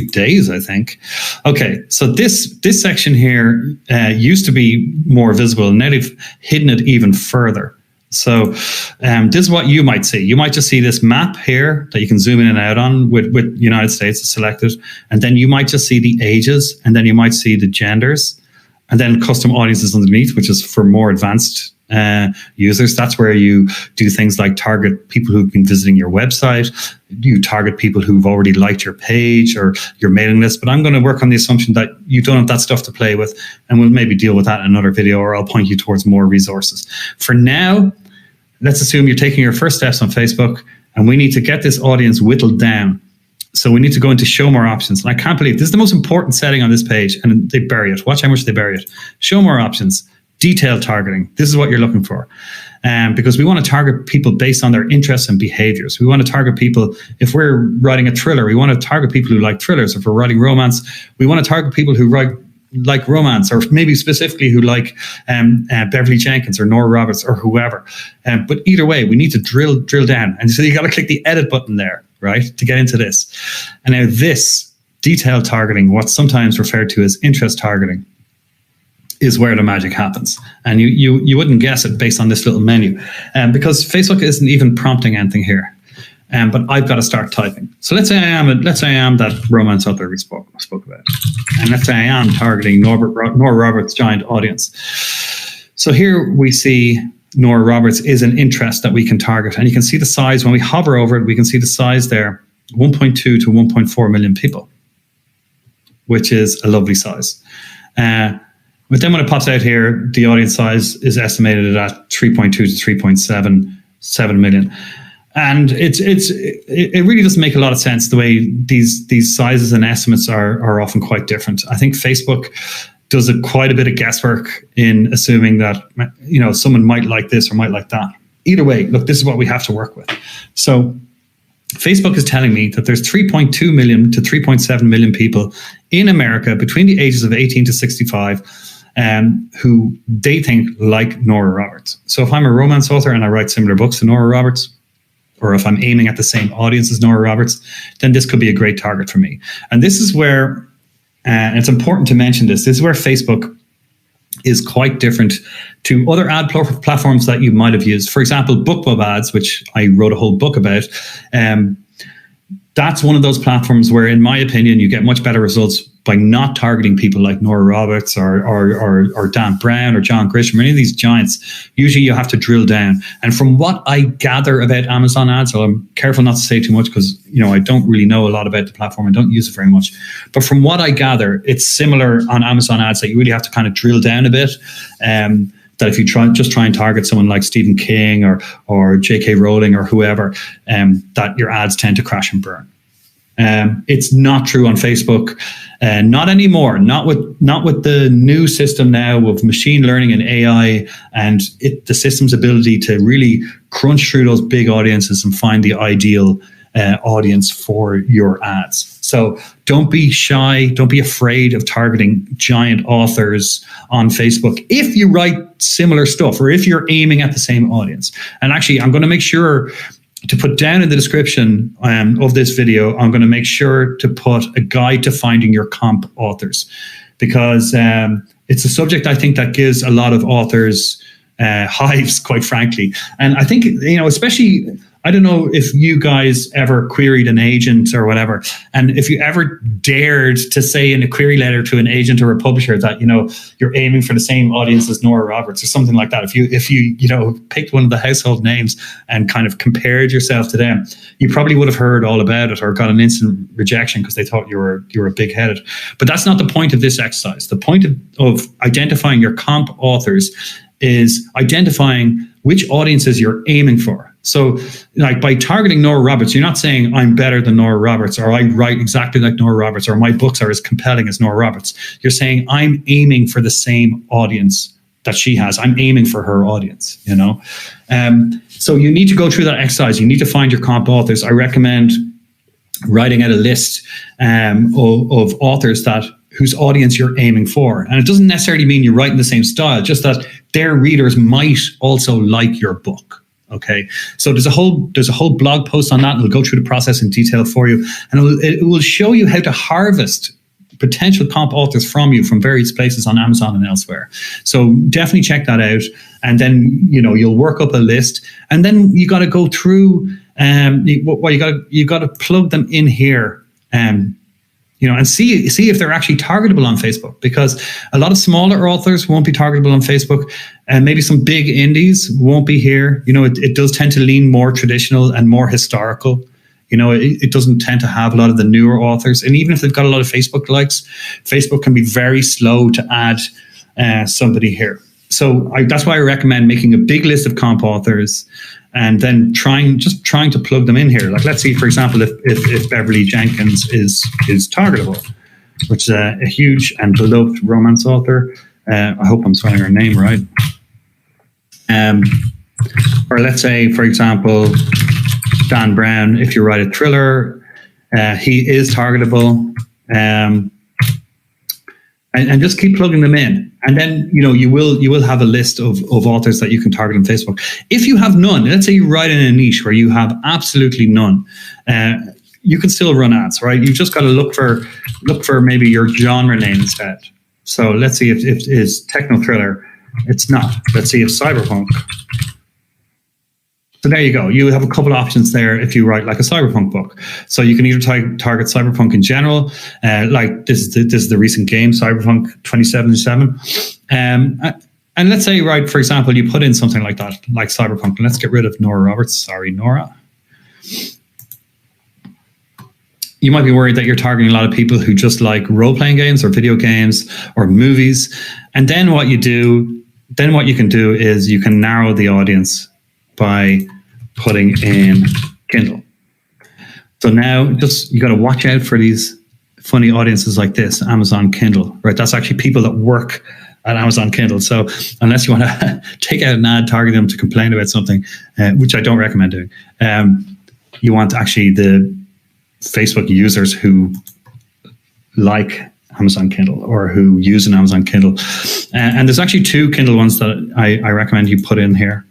days, I think. Okay, so this section here used to be more visible, and now they've hidden it even further. So this is what you might see. You might just see this map here that you can zoom in and out on with United States selected. And then you might just see the ages, and then you might see the genders, and then custom audiences underneath, which is for more advanced users. That's where you do things like target people who've been visiting your website. You target people who've already liked your page or your mailing list. But I'm going to work on the assumption that you don't have that stuff to play with, and we'll maybe deal with that in another video, or I'll point you towards more resources. For now, let's assume you're taking your first steps on Facebook, and we need to get this audience whittled down. So we need to go into show more options. And I can't believe this is the most important setting on this page, and they bury it. Watch how much they bury it. Show more options, detailed targeting. This is what you're looking for. Because we want to target people based on their interests and behaviors. We want to target people, if we're writing a thriller, we want to target people who like thrillers. If we're writing romance, we want to target people who like romance, or maybe specifically who like Beverly Jenkins or Nora Roberts or whoever. But either way, we need to drill down. And so you got to click the edit button there, right, to get into this. And now this detailed targeting, what's sometimes referred to as interest targeting, is where the magic happens. And you wouldn't guess it based on this little menu, because Facebook isn't even prompting anything here. But I've got to start typing. So let's say I am that romance author we spoke about, and let's say I am targeting Nora Roberts' giant audience. So here we see Nora Roberts is an interest that we can target, and you can see the size when we hover over it. We can see the size there: 1.2 to 1.4 million people, which is a lovely size. But then when it pops out here, the audience size is estimated at 3.2 to 3.7 million. And it really doesn't make a lot of sense the way these sizes and estimates are often quite different. I think Facebook does quite a bit of guesswork in assuming that, you know, someone might like this or might like that. Either way, look, this is what we have to work with. So Facebook is telling me that there's 3.2 million to 3.7 million people in America between the ages of 18 to 65 who they think like Nora Roberts. So if I'm a romance author and I write similar books to Nora Roberts, or if I'm aiming at the same audience as Nora Roberts, then this could be a great target for me. And this is where, and it's important to mention this is where Facebook is quite different to other ad platforms that you might have used. For example, BookBub ads, which I wrote a whole book about. That's one of those platforms where, in my opinion, you get much better results by not targeting people like Nora Roberts or Dan Brown or John Grisham or any of these giants. Usually you have to drill down. And from what I gather about Amazon ads, so I'm careful not to say too much because, you know, I don't really know a lot about the platform. I don't use it very much. But from what I gather, it's similar on Amazon ads that you really have to kind of drill down a bit. That if you try and target someone like Stephen King or J.K. Rowling or whoever, that your ads tend to crash and burn. It's not true on Facebook, not anymore. Not with the new system now of machine learning and AI and the system's ability to really crunch through those big audiences and find the ideal audience for your ads. So don't be shy. Don't be afraid of targeting giant authors on Facebook if you write similar stuff or if you're aiming at the same audience. And actually, I'm going to make sure to put down in the description of this video, I'm going to make sure to put a guide to finding your comp authors, because it's a subject I think that gives a lot of authors hives, quite frankly. And I think, you know, especially, I don't know if you guys ever queried an agent or whatever, and if you ever dared to say in a query letter to an agent or a publisher that, you know, you're aiming for the same audience as Nora Roberts or something like that. If you picked one of the household names and kind of compared yourself to them, you probably would have heard all about it or got an instant rejection because they thought you were big-headed. But that's not the point of this exercise. The point of identifying your comp authors is identifying which audiences you're aiming for. So, like, by targeting Nora Roberts, you're not saying I'm better than Nora Roberts, or I write exactly like Nora Roberts, or my books are as compelling as Nora Roberts. You're saying I'm aiming for the same audience that she has. I'm aiming for her audience, you know? So you need to go through that exercise. You need to find your comp authors. I recommend writing out a list of authors whose audience you're aiming for. And it doesn't necessarily mean you're writing the same style, just that their readers might also like your book. Okay, so there's a whole blog post on that. It'll go through the process in detail for you, and it will show you how to harvest potential comp authors from you from various places on Amazon and elsewhere. So definitely check that out, and then, you know, you'll work up a list, and then you got to go through. You got to plug them in here. You know, and see if they're actually targetable on Facebook, because a lot of smaller authors won't be targetable on Facebook, and maybe some big indies won't be here. You know, it does tend to lean more traditional and more historical. You know, it doesn't tend to have a lot of the newer authors. And even if they've got a lot of Facebook likes, Facebook can be very slow to add somebody here. that's why I recommend making a big list of comp authors and then trying to plug them in here. Like, let's see, for example, if Beverly Jenkins is targetable, which is a huge and beloved romance author. I hope I'm spelling her name right. Or let's say, for example, Dan Brown, if you write a thriller, he is targetable. And just keep plugging them in. And then, you will have a list of authors that you can target on Facebook. If you have none, let's say you write in a niche where you have absolutely none, you can still run ads, right? You've just got to look for maybe your genre name instead. So let's see if it's techno thriller. It's not. Let's see if cyberpunk. So there you go. You have a couple options there if you write like a cyberpunk book. So you can either target cyberpunk in general, like this is the recent game, Cyberpunk 2077. And let's say, right, for example, you put in something like that, like cyberpunk. And let's get rid of Nora Roberts. Sorry, Nora. You might be worried that you're targeting a lot of people who just like role-playing games or video games or movies. And then what you can do is you can narrow the audience by putting in Kindle. So now you got to watch out for these funny audiences like this, Amazon Kindle, right? That's actually people that work at Amazon Kindle. So unless you want to take out an ad, target them to complain about something, which I don't recommend doing, you want actually the Facebook users who like Amazon Kindle or who use an Amazon Kindle. And there's actually two Kindle ones that I recommend you put in here.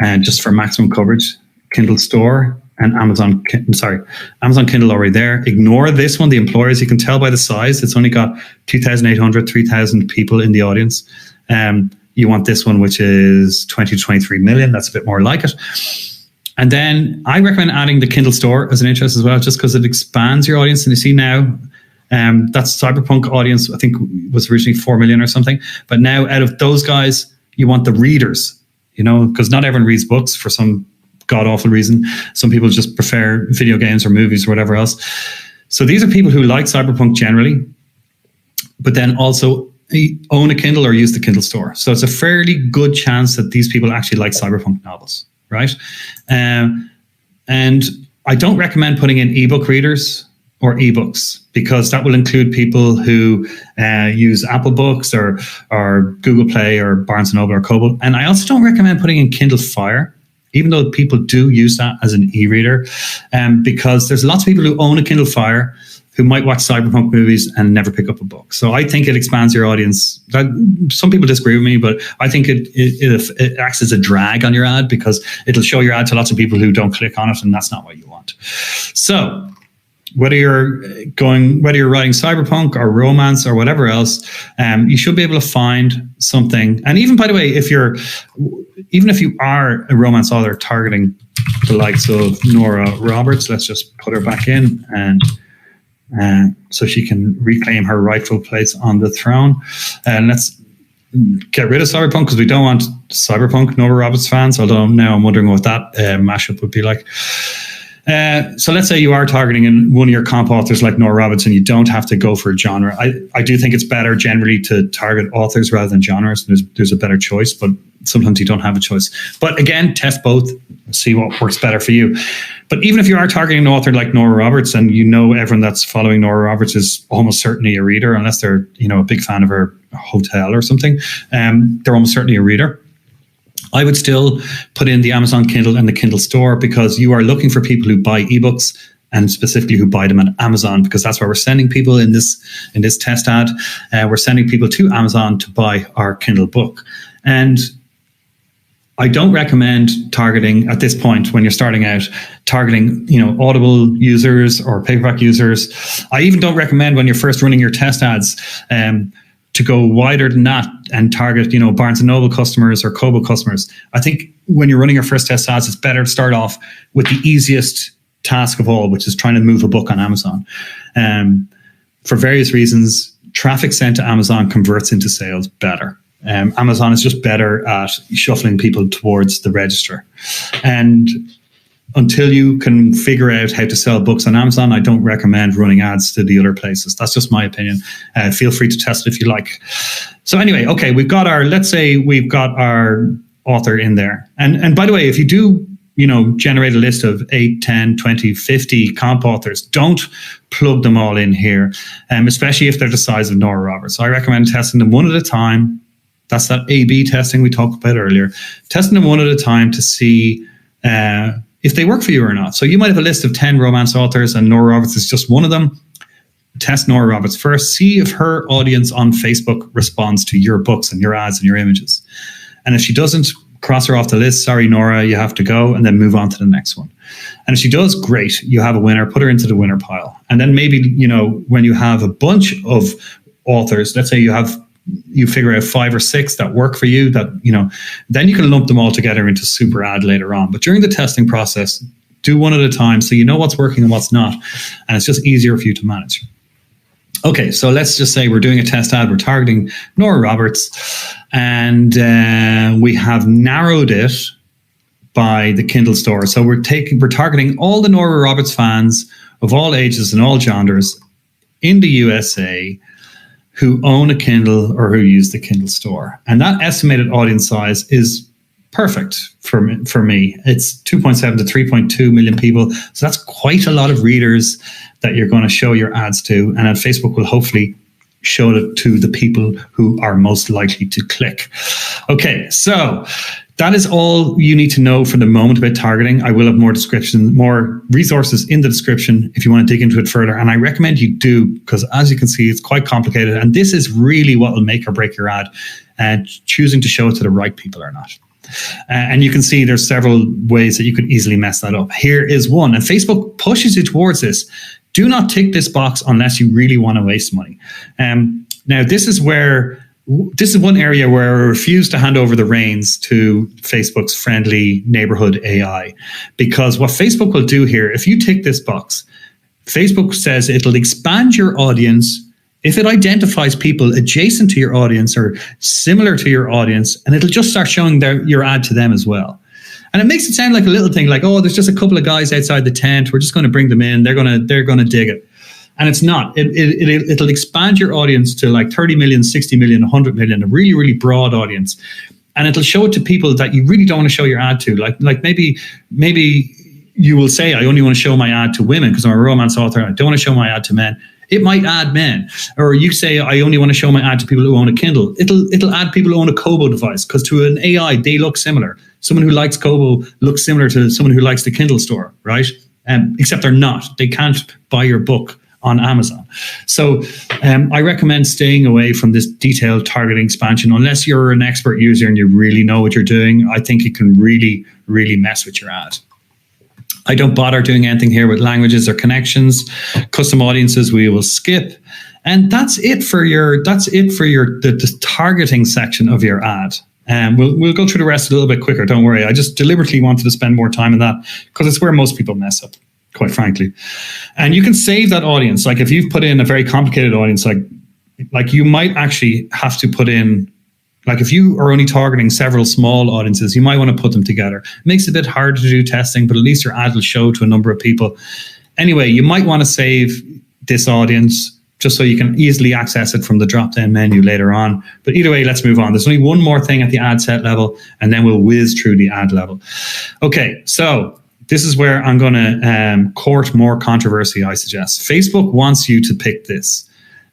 And just for maximum coverage, Kindle Store and Amazon Kindle already there. Ignore this one, the employers. You can tell by the size. It's only got 2,800, 3,000 people in the audience. You want this one, which is 20 to 23 million. That's a bit more like it. And then I recommend adding the Kindle Store as an interest as well, just because it expands your audience. And you see now, that's Cyberpunk audience, I think was originally 4 million or something. But now out of those guys, you want the readers. Because not everyone reads books for some god-awful reason. Some people just prefer video games or movies or whatever else. So these are people who like cyberpunk generally, but then also own a Kindle or use the Kindle Store. So it's a fairly good chance that these people actually like cyberpunk novels, right? And I don't recommend putting in ebook readers or ebooks, because that will include people who use Apple Books or Google Play or Barnes & Noble or Kobo. And I also don't recommend putting in Kindle Fire, even though people do use that as an e-reader, because there's lots of people who own a Kindle Fire who might watch cyberpunk movies and never pick up a book. So I think it expands your audience. Some people disagree with me, but I think it acts as a drag on your ad, because it'll show your ad to lots of people who don't click on it, and that's not what you want. So whether you're writing cyberpunk or romance or whatever else, you should be able to find something. And even, by the way, if you are a romance author targeting the likes of Nora Roberts, let's just put her back in, and so she can reclaim her rightful place on the throne. And let's get rid of cyberpunk, because we don't want cyberpunk Nora Roberts fans, although now I'm wondering what that mashup would be like. So let's say you are targeting in one of your comp authors like Nora Roberts, and you don't have to go for a genre. I do think it's better generally to target authors rather than genres. There's a better choice, but sometimes you don't have a choice. But again, test both, see what works better for you. But even if you are targeting an author like Nora Roberts, and everyone that's following Nora Roberts is almost certainly a reader, unless they're a big fan of her hotel or something, they're almost certainly a reader. I would still put in the Amazon Kindle and the Kindle Store, because you are looking for people who buy ebooks, and specifically who buy them on Amazon, because that's where we're sending people in this test ad. We're sending people to Amazon to buy our Kindle book. And I don't recommend targeting at this point, when you're starting out, targeting Audible users or paperback users. I even don't recommend, when you're first running your test ads, to go wider than that and target, Barnes & Noble customers or Kobo customers. I think when you're running your first test ads, it's better to start off with the easiest task of all, which is trying to move a book on Amazon. For various reasons, traffic sent to Amazon converts into sales better. Amazon is just better at shuffling people towards the register. And until you can figure out how to sell books on Amazon, I don't recommend running ads to the other places. That's just my opinion. Feel free to test it if you like. So anyway, okay, let's say we've got our author in there. And by the way, if you do, generate a list of 8, 10, 20, 50 comp authors, don't plug them all in here, especially if they're the size of Nora Roberts. So I recommend testing them one at a time. That's that A/B testing we talked about earlier. Testing them one at a time to see if they work for you or not. So you might have a list of 10 romance authors and Nora Roberts is just one of them. Test Nora Roberts first. See if her audience on Facebook responds to your books and your ads and your images. And if she doesn't, cross her off the list. Sorry, Nora, you have to go, and then move on to the next one. And if she does, great. You have a winner. Put her into the winner pile. And then maybe, when you have a bunch of authors, let's say you figure out 5 or 6 that work for you, that, then you can lump them all together into super ad later on. But during the testing process, do one at a time so you know what's working and what's not. And it's just easier for you to manage. Okay, so let's just say we're doing a test ad. We're targeting Nora Roberts, and we have narrowed it by the Kindle store. So we're targeting all the Nora Roberts fans of all ages and all genres in the USA who own a Kindle or who use the Kindle store. And that estimated audience size is perfect for me. It's 2.7 to 3.2 million people. So that's quite a lot of readers that you're going to show your ads to. And then Facebook will hopefully show it to the people who are most likely to click. Okay, so that is all you need to know for the moment about targeting. I will have more resources in the description if you want to dig into it further. And I recommend you do, because as you can see, it's quite complicated. And this is really what will make or break your ad, and choosing to show it to the right people or not. And you can see there's several ways that you could easily mess that up. Here is one, and Facebook pushes you towards this. Do not tick this box unless you really want to waste money. Now, this is one area where I refuse to hand over the reins to Facebook's friendly neighborhood AI, because what Facebook will do here, if you tick this box, Facebook says it'll expand your audience if it identifies people adjacent to your audience or similar to your audience, and it'll just start showing your ad to them as well. And it makes it sound like a little thing, like, oh, there's just a couple of guys outside the tent. We're just going to bring them in. They're going to dig it. And it's not. It'll expand your audience to like 30 million, 60 million, 100 million, a really, really broad audience. And it'll show it to people that you really don't want to show your ad to. Like maybe you will say, I only want to show my ad to women because I'm a romance author. I don't want to show my ad to men. It might add men. Or you say, I only want to show my ad to people who own a Kindle. It'll add people who own a Kobo device, because to an AI, they look similar. Someone who likes Kobo looks similar to someone who likes the Kindle store, right? Except they're not. They can't buy your book on Amazon. So I recommend staying away from this detailed targeting expansion unless you're an expert user and you really know what you're doing. I think it can really, really mess with your ad. I don't bother doing anything here with languages or connections. Custom audiences we will skip. And that's it for the targeting section of your ad. We'll go through the rest a little bit quicker, don't worry. I just deliberately wanted to spend more time on that because it's where most people mess up, quite frankly. And you can save that audience. Like if you've put in a very complicated audience, like you might actually have to put in, like if you are only targeting several small audiences, you might want to put them together. It makes it a bit harder to do testing, but at least your ad will show to a number of people. Anyway, you might want to save this audience just so you can easily access it from the drop-down menu later on. But either way, let's move on. There's only one more thing at the ad set level, and then we'll whiz through the ad level. Okay, so this is where I'm going to court more controversy, I suggest. Facebook wants you to pick this,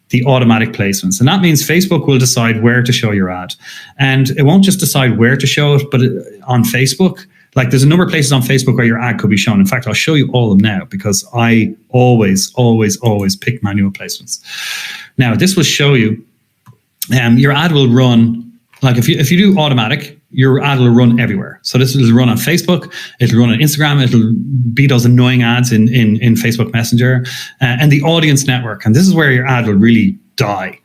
the automatic placements. And that means Facebook will decide where to show your ad. And it won't just decide where to show it, but on Facebook, like there's a number of places on Facebook where your ad could be shown. In fact, I'll show you all of them now because I always pick manual placements. Now, this will show you your ad will run, like if you do automatic, your ad will run everywhere. So this will run on Facebook, it'll run on Instagram, it'll be those annoying ads in Facebook Messenger, and the audience network. And this is where your ad will really die.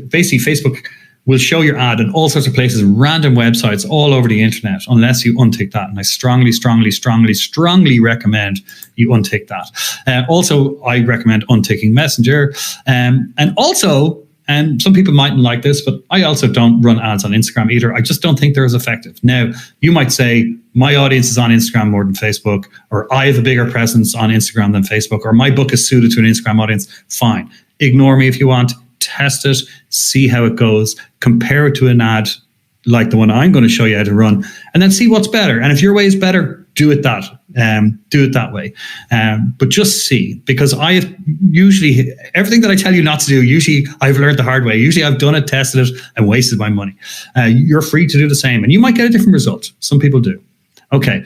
Basically, Facebook will show your ad in all sorts of places, random websites all over the internet, unless you untick that. And I strongly recommend you untick that. Also, I recommend unticking Messenger. And also, And some people mightn't like this, but I also don't run ads on Instagram either. I just don't think they're as effective. Now, you might say, my audience is on Instagram more than Facebook, or I have a bigger presence on Instagram than Facebook, or my book is suited to an Instagram audience. Fine. Ignore me if you want. Test it. See how it goes. Compare it to an ad like the one I'm going to show you how to run, and then see what's better. And if your way is better, do it that way. But just see, because I have usually, everything that I tell you not to do, usually I've learned the hard way. Usually I've done it, tested it, and wasted my money. You're free to do the same, and you might get a different result. Some people do. Okay.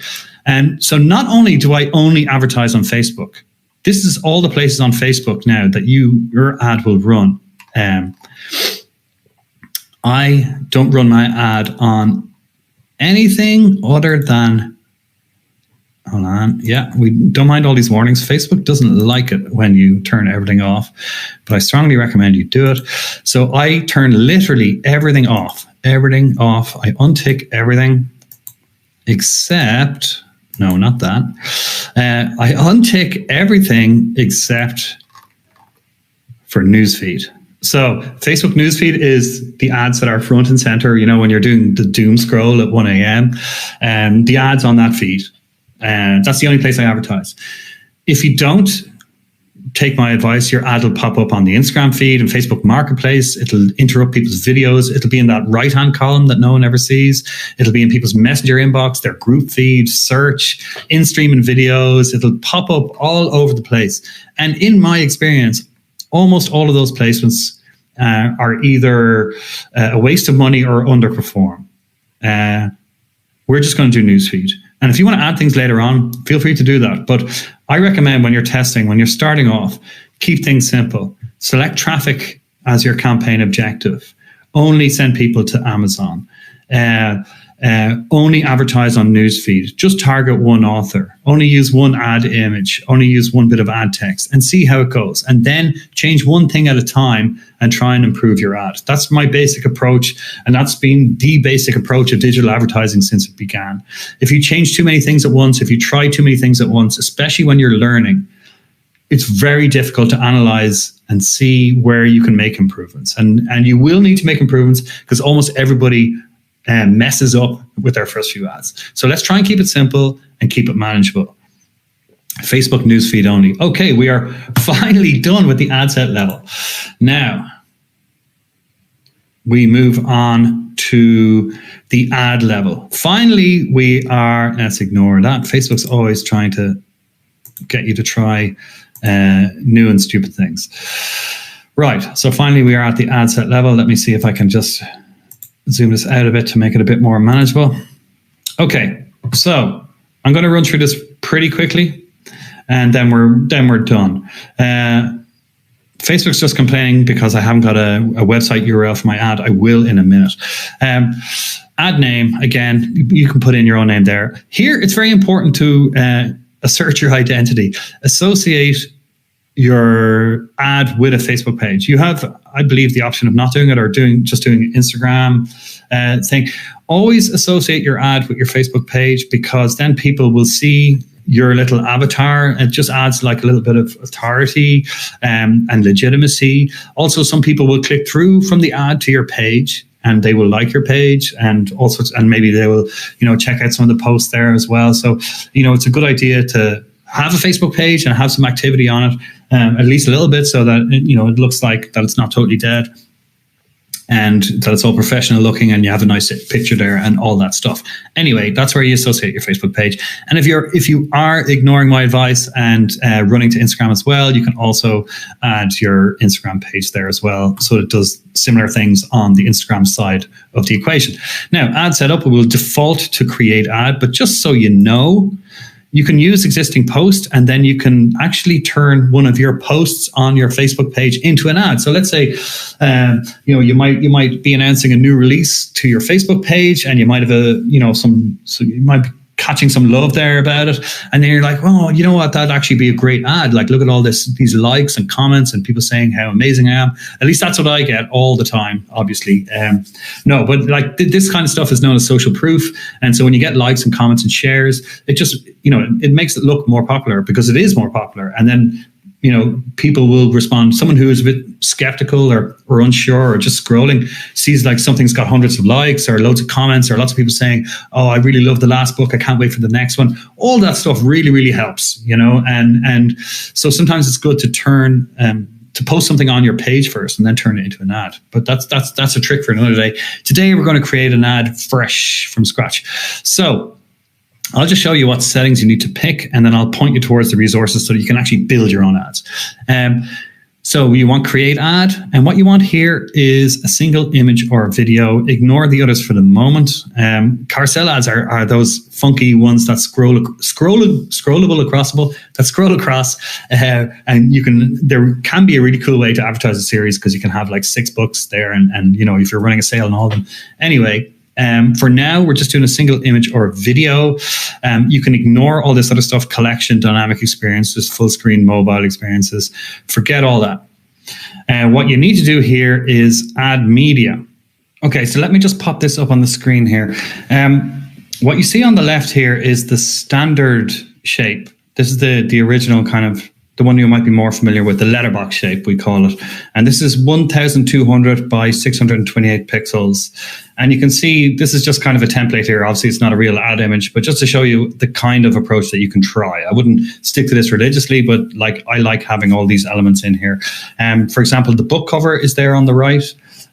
And so not only do I only advertise on Facebook, this is all the places on Facebook now that your ad will run. I don't run my ad on anything other than, hold on. Yeah, we don't mind all these warnings. Facebook doesn't like it when you turn everything off, but I strongly recommend you do it. So I turn literally everything off. Everything off. I untick everything except, no, not that. I untick everything except for newsfeed. So Facebook newsfeed is the ads that are front and center, you know, when you're doing the doom scroll at 1 a.m. The ads on that feed. And that's the only place I advertise. If you don't take my advice, your ad will pop up on the Instagram feed and Facebook Marketplace. It'll interrupt people's videos. It'll be in that right-hand column that no one ever sees. It'll be in people's Messenger inbox, their group feed, search, in-streaming videos. It'll pop up all over the place. And in my experience, almost all of those placements are either a waste of money or underperform. We're just going to do newsfeed. And if you want to add things later on, feel free to do that. But I recommend when you're testing, when you're starting off, keep things simple. Select traffic as your campaign objective. Only send people to Amazon. Only advertise on newsfeed. Just target one author. Only use one ad image. Only use one bit of ad text and see how it goes. And then change one thing at a time and try and improve your ad. That's my basic approach. And that's been the basic approach of digital advertising since it began. If you change too many things at once, if you try too many things at once, especially when you're learning, it's very difficult to analyze and see where you can make improvements. And you will need to make improvements because almost everybody messes up with their first few ads. So let's try and keep it simple and keep it manageable. Facebook newsfeed only. Okay, we are finally done with the ad set level. Now, we move on to the ad level. Finally, we are, let's ignore that. Facebook's always trying to get you to try new and stupid things. Right, so finally we are at the ad set level. Let me see if I can just zoom this out a bit to make it a bit more manageable. Okay, so I'm going to run through this pretty quickly, and then we're done. Facebook's just complaining because I haven't got a website URL for my ad. I will in a minute. Ad name, again, you can put in your own name there. Here, it's very important to assert your identity. Associate your ad with a Facebook page. You have, I believe, the option of not doing it or just doing Instagram thing. Always associate your ad with your Facebook page because then people will see your little avatar. It just adds like a little bit of authority and legitimacy. Also, some people will click through from the ad to your page and they will like your page and maybe they will, check out some of the posts there as well. So, it's a good idea to have a Facebook page and have some activity on it, at least a little bit, so that it looks like that it's not totally dead and that it's all professional looking and you have a nice picture there and all that stuff. Anyway, that's where you associate your Facebook page. And if you are ignoring my advice and running to Instagram as well, you can also add your Instagram page there as well, so it does similar things on the Instagram side of the equation. Now, ad setup will default to create ad, but just so you know, you can use existing post and then you can actually turn one of your posts on your Facebook page into an ad. So let's say, you might be announcing a new release to your Facebook page and you might have you might be catching some love there about it. And then you're like, oh, you know what? That'd actually be a great ad. Like, look at all these likes and comments and people saying how amazing I am. At least that's what I get all the time, obviously. No, but like this kind of stuff is known as social proof. And so when you get likes and comments and shares, it just, it makes it look more popular because it is more popular. And then, people will respond. Someone who is a bit skeptical or unsure or just scrolling sees like something's got hundreds of likes or loads of comments or lots of people saying, oh, I really love the last book, I can't wait for the next one. All that stuff really, really helps, and so sometimes it's good to turn to post something on your page first and then turn it into an ad. But that's a trick for another day. Today, we're going to create an ad fresh from scratch. So I'll just show you what settings you need to pick, and then I'll point you towards the resources so that you can actually build your own ads. So you want create ad, and what you want here is a single image or video. Ignore the others for the moment. Carousel ads are those funky ones that scrollable acrossable, that scroll across, and there can be a really cool way to advertise a series because you can have like 6 books there, and if you're running a sale and all of them. Anyway, for now, we're just doing a single image or a video. You can ignore all this other stuff, collection, dynamic experiences, full screen mobile experiences. Forget all that. What you need to do here is add media. Okay, so let me just pop this up on the screen here. What you see on the left here is the standard shape. This is the original kind of, the one you might be more familiar with, the letterbox shape, we call it. And this is 1200 by 628 pixels. And you can see this is just kind of a template here. Obviously, it's not a real ad image, but just to show you the kind of approach that you can try. I wouldn't stick to this religiously, but I like having all these elements in here. For example, the book cover is there on the right.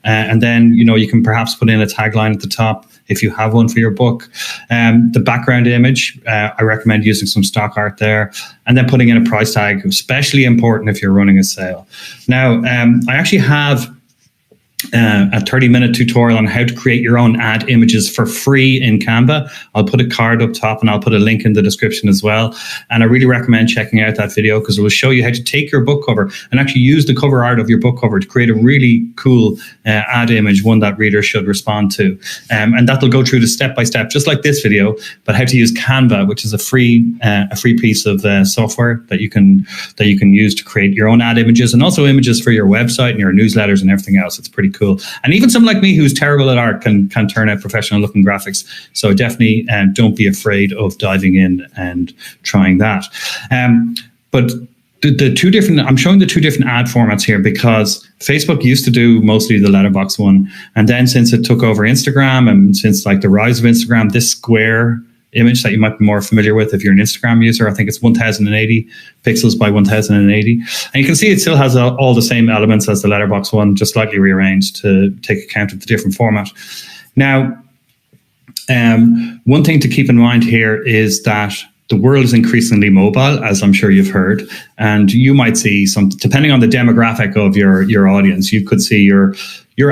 And then, you can perhaps put in a tagline at the top if you have one for your book. The background image, I recommend using some stock art there, and then putting in a price tag, especially important if you're running a sale. Now, I actually have a 30-minute tutorial on how to create your own ad images for free in Canva. I'll put a card up top and I'll put a link in the description as well. And I really recommend checking out that video because it will show you how to take your book cover and actually use the cover art of your book cover to create a really cool ad image, one that readers should respond to. And that'll go through the step-by-step, just like this video, but how to use Canva, which is a free piece of software that you can use to create your own ad images and also images for your website and your newsletters and everything else. It's pretty cool. And even someone like me who's terrible at art can turn out professional looking graphics. So definitely don't be afraid of diving in and trying that. But I'm showing the 2 different ad formats here because Facebook used to do mostly the letterbox one. And then since it took over Instagram and since like the rise of Instagram, this square image that you might be more familiar with if you're an Instagram user, I think it's 1080 pixels by 1080. And you can see it still has all the same elements as the letterbox one, just slightly rearranged to take account of the different format. Now, one thing to keep in mind here is that the world is increasingly mobile, as I'm sure you've heard, and you might see depending on the demographic of your audience, you could see your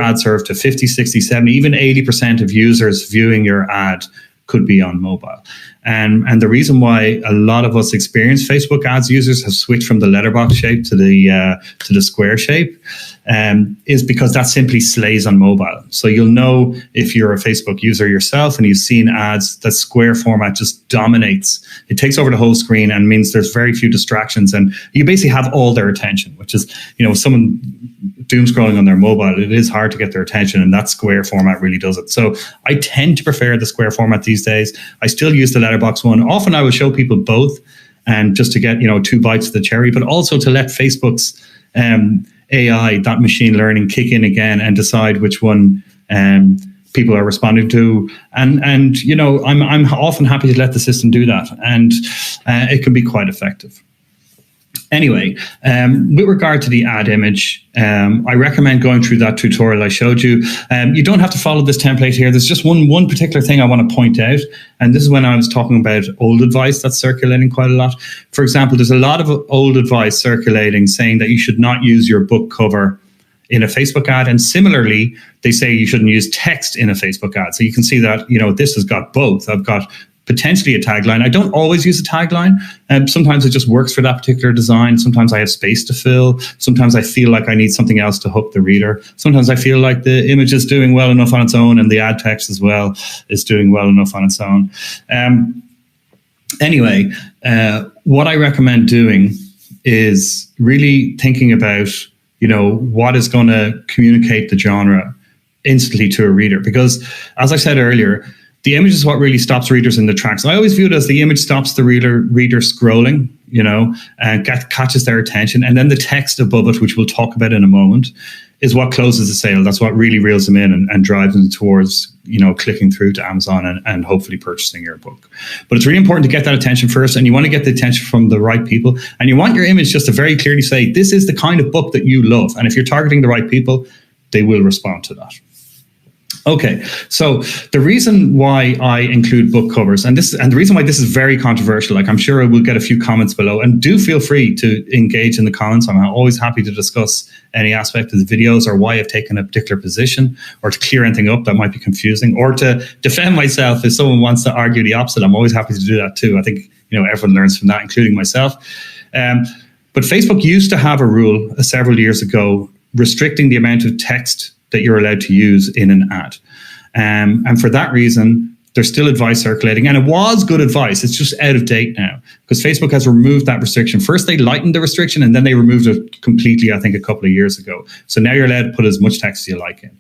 ad served to 50, 60, 70, even 80% of users viewing your ad could be on mobile. And the reason why a lot of us experienced Facebook ads users have switched from the letterbox shape to the square shape is because that simply slays on mobile. So you'll know if you're a Facebook user yourself and you've seen ads, that square format just dominates. It takes over the whole screen and means there's very few distractions, and you basically have all their attention, which is, someone doom scrolling on their mobile, it is hard to get their attention, and that square format really does it. So I tend to prefer the square format these days. I still use the letterbox one. Often I will show people both, and just to get 2 bites of the cherry, but also to let Facebook's AI, that machine learning, kick in again and decide which one people are responding to. And I'm often happy to let the system do that, and it can be quite effective. Anyway, with regard to the ad image, I recommend going through that tutorial I showed you. You don't have to follow this template here. There's just one particular thing I want to point out, and this is when I was talking about old advice that's circulating quite a lot. For example, there's a lot of old advice circulating saying that you should not use your book cover in a Facebook ad, and similarly, they say you shouldn't use text in a Facebook ad. So you can see that this has got both. I've got potentially a tagline. I don't always use a tagline. Sometimes it just works for that particular design. Sometimes I have space to fill. Sometimes I feel like I need something else to hook the reader. Sometimes I feel like the image is doing well enough on its own and the ad text as well is doing well enough on its own. Anyway, what I recommend doing is really thinking about, what is going to communicate the genre instantly to a reader. Because as I said earlier, the image is what really stops readers in their tracks. I always view it as the image stops the reader scrolling. and catches their attention. And then the text above it, which we'll talk about in a moment, is what closes the sale. That's what really reels them in and drives them towards, clicking through to Amazon and hopefully purchasing your book. But it's really important to get that attention first, and you want to get the attention from the right people. And you want your image just to very clearly say, this is the kind of book that you love. And if you're targeting the right people, they will respond to that. Okay, so the reason why I include book covers, and the reason why this is very controversial, like I'm sure I will get a few comments below, and do feel free to engage in the comments. I'm always happy to discuss any aspect of the videos or why I've taken a particular position, or to clear anything up that might be confusing, or to defend myself if someone wants to argue the opposite. I'm always happy to do that too. I think everyone learns from that, including myself. But Facebook used to have a rule several years ago restricting the amount of text that you're allowed to use in an ad. And for that reason, there's still advice circulating, and it was good advice. It's just out of date now because Facebook has removed that restriction. First, they lightened the restriction, and then they removed it completely, I think, a couple of years ago. So now you're allowed to put as much text as you like in.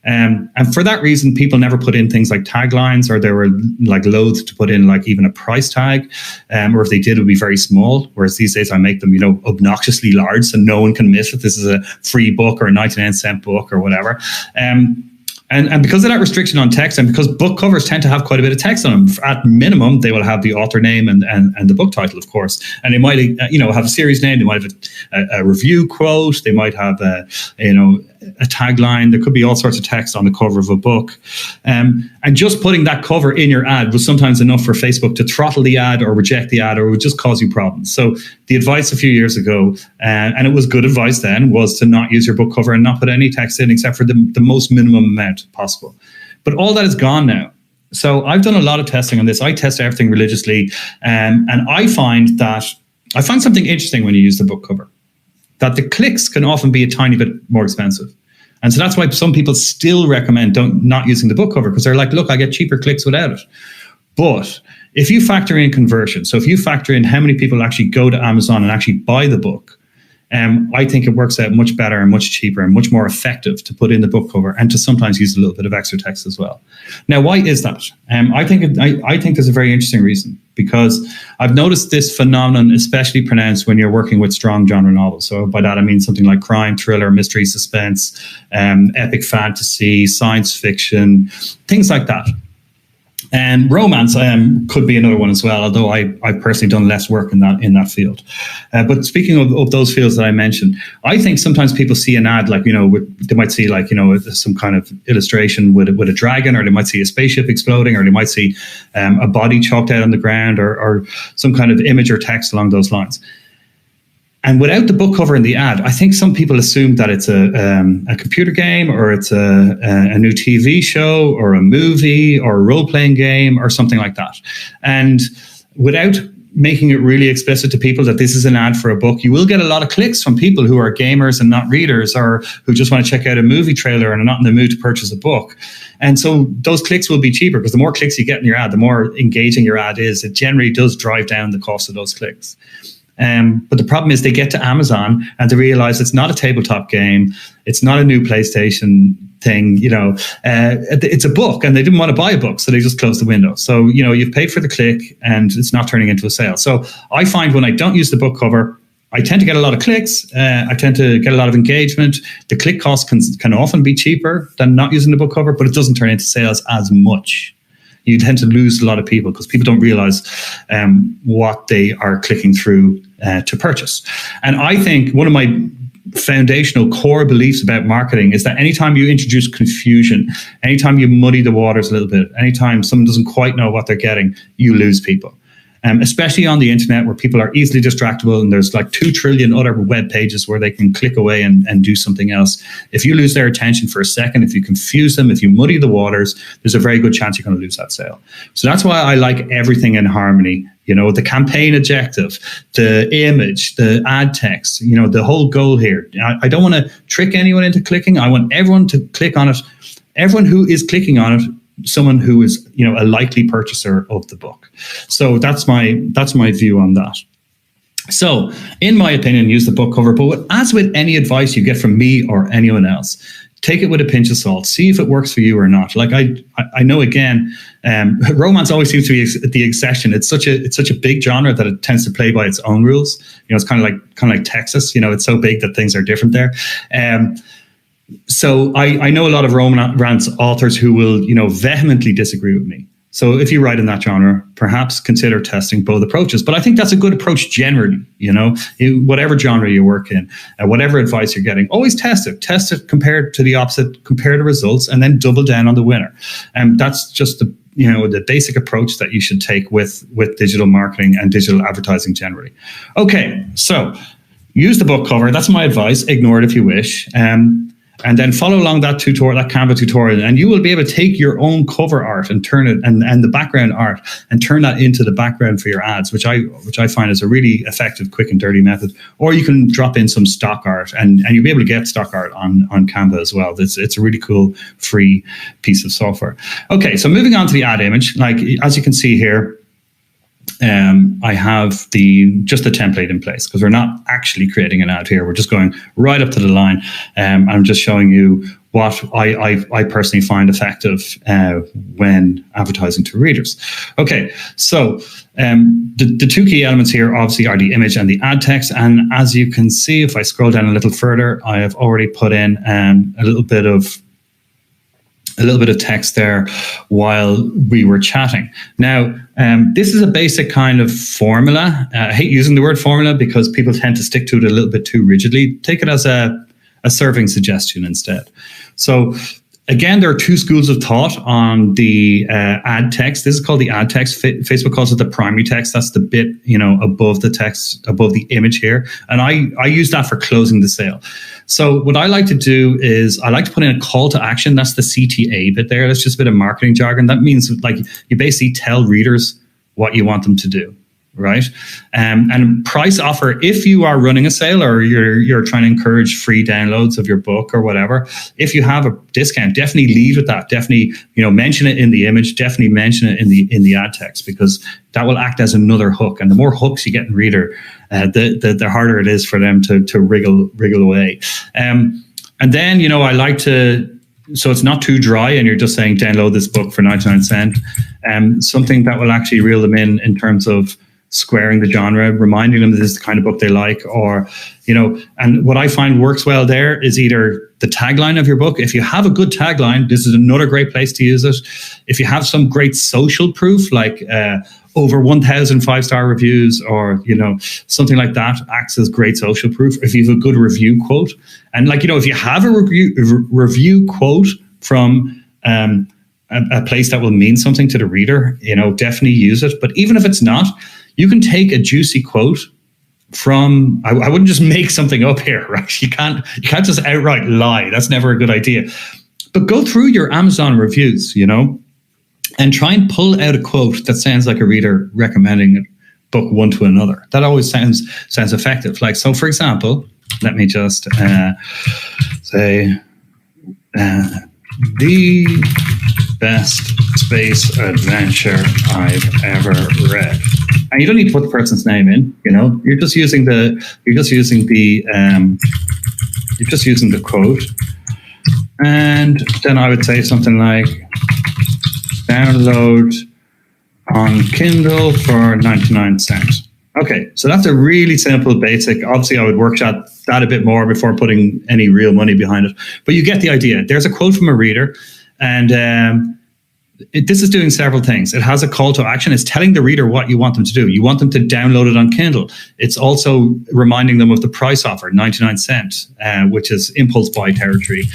And for that reason, people never put in things like taglines, or they were like loath to put in like even a price tag, or if they did, it would be very small. Whereas these days I make them, obnoxiously large so no one can miss it. This is a free book or a 99-cent book or whatever. And because of that restriction on text, and because book covers tend to have quite a bit of text on them, at minimum, they will have the author name and the book title, of course. And they might, have a series name. They might have a review quote. They might have a tagline. There could be all sorts of text on the cover of a book. And just putting that cover in your ad was sometimes enough for Facebook to throttle the ad or reject the ad, or it would just cause you problems. So the advice a few years ago, and it was good advice then, was to not use your book cover and not put any text in except for the most minimum amount possible. But all that is gone now. So I've done a lot of testing on this. I test everything religiously. And I find something interesting when you use the book cover, that the clicks can often be a tiny bit more expensive. And so that's why some people still recommend not using the book cover, because they're like, look, I get cheaper clicks without it. But if you factor in conversion, so if you factor in how many people actually go to Amazon and actually buy the book, I think it works out much better and much cheaper and much more effective to put in the book cover and to sometimes use a little bit of extra text as well. Now, why is that? I think there's a very interesting reason, because I've noticed this phenomenon especially pronounced when you're working with strong genre novels. So by that, I mean something like crime, thriller, mystery, suspense, epic fantasy, science fiction, things like that. And romance could be another one as well, although I've personally done less work in that field. But speaking of those fields that I mentioned, I think sometimes people see an ad like, they might see like, some kind of illustration with a dragon, or they might see a spaceship exploding, or they might see a body chalked out on the ground, or some kind of image or text along those lines. And without the book cover in the ad, I think some people assume that it's a computer game, or it's a new TV show, or a movie, or a role-playing game, or something like that. And without making it really explicit to people that this is an ad for a book, you will get a lot of clicks from people who are gamers and not readers, or who just want to check out a movie trailer and are not in the mood to purchase a book. And so those clicks will be cheaper, because the more clicks you get in your ad, the more engaging your ad is. It generally does drive down the cost of those clicks. But the problem is they get to Amazon and they realize it's not a tabletop game. It's not a new PlayStation thing. It's a book, and they didn't want to buy a book, so they just closed the window. So, you've paid for the click and it's not turning into a sale. So I find when I don't use the book cover, I tend to get a lot of clicks. I tend to get a lot of engagement. The click cost can often be cheaper than not using the book cover, but it doesn't turn into sales as much. You tend to lose a lot of people because people don't realize what they are clicking through to purchase. And I think one of my foundational core beliefs about marketing is that anytime you introduce confusion, anytime you muddy the waters a little bit, anytime someone doesn't quite know what they're getting, you lose people. Especially on the internet, where people are easily distractible, and there's like 2 trillion other web pages where they can click away and do something else. If you lose their attention for a second, if you confuse them, if you muddy the waters, there's a very good chance you're going to lose that sale. So that's why I like everything in harmony. The campaign objective, the image, the ad text, the whole goal here. I don't want to trick anyone into clicking. I want everyone to click on it. Everyone who is clicking on it, someone who is, a likely purchaser of the book. So that's my view on that. So in my opinion, use the book cover, but as with any advice you get from me or anyone else, take it with a pinch of salt. See if it works for you or not. Like I know, again, romance always seems to be the exception. It's such a big genre that it tends to play by its own rules. It's kind of like Texas. It's so big that things are different there. So I know a lot of romance authors who will, vehemently disagree with me. So if you write in that genre, perhaps consider testing both approaches. But I think that's a good approach generally, whatever genre you work in, whatever advice you're getting, always test it. Test it compared to the opposite, compare the results, and then double down on the winner. And that's just the basic approach that you should take with digital marketing and digital advertising generally. Okay, so use the book cover. That's my advice. Ignore it if you wish. And then follow along that Canva tutorial, and you will be able to take your own cover art and turn it, and the background art, and turn that into the background for your ads, which I find is a really effective, quick and dirty method. Or you can drop in some stock art, and you'll be able to get stock art on Canva as well. It's a really cool free piece of software. Okay, so moving on to the ad image, like as you can see here, I have just the template in place, because we're not actually creating an ad here. We're just going right up to the line. I'm just showing you what I personally find effective when advertising to readers. Okay, so the two key elements here obviously are the image and the ad text. And as you can see, if I scroll down a little further, I have already put in a little bit of text there while we were chatting. Now, this is a basic kind of formula. I hate using the word formula because people tend to stick to it a little bit too rigidly. Take it as a serving suggestion instead. So again, there are two schools of thought on the ad text. This is called the ad text. Facebook calls it the primary text. That's the bit, above the text, above the image here. And I use that for closing the sale. So what I like to do is I like to put in a call to action. That's the CTA bit there. That's just a bit of marketing jargon. That means like you basically tell readers what you want them to do, right? And price offer, if you are running a sale or you're trying to encourage free downloads of your book or whatever, if you have a discount, definitely lead with that. Definitely, mention it in the image. Definitely mention it in the ad text, because that will act as another hook. And the more hooks you get in reader, the harder it is for them to wriggle away. And then, I like to, so it's not too dry and you're just saying download this book for 99 cents. Something that will actually reel them in terms of squaring the genre, reminding them that this is the kind of book they like, or, and what I find works well there is either the tagline of your book. If you have a good tagline, this is another great place to use it. If you have some great social proof, like over 1,000 5-star reviews, or, something like that acts as great social proof. If you have a good review quote, and if you have a review quote from a place that will mean something to the reader, definitely use it. But even if it's not, you can take a juicy quote from, I wouldn't just make something up here, right? You can't just outright lie. That's never a good idea. But go through your Amazon reviews, and try and pull out a quote that sounds like a reader recommending a book one to another. That always sounds effective. Like, so for example, let me just say, the best space adventure I've ever read. And you don't need to put the person's name in, you're just using the quote. And then I would say something like, download on Kindle for 99 cents. Okay, so that's a really simple, basic. Obviously, I would workshop that a bit more before putting any real money behind it. But you get the idea. There's a quote from a reader, and this is doing several things. It has a call to action. It's telling the reader what you want them to do. You want them to download it on Kindle. It's also reminding them of the price offer, 99 cents, which is impulse buy territory.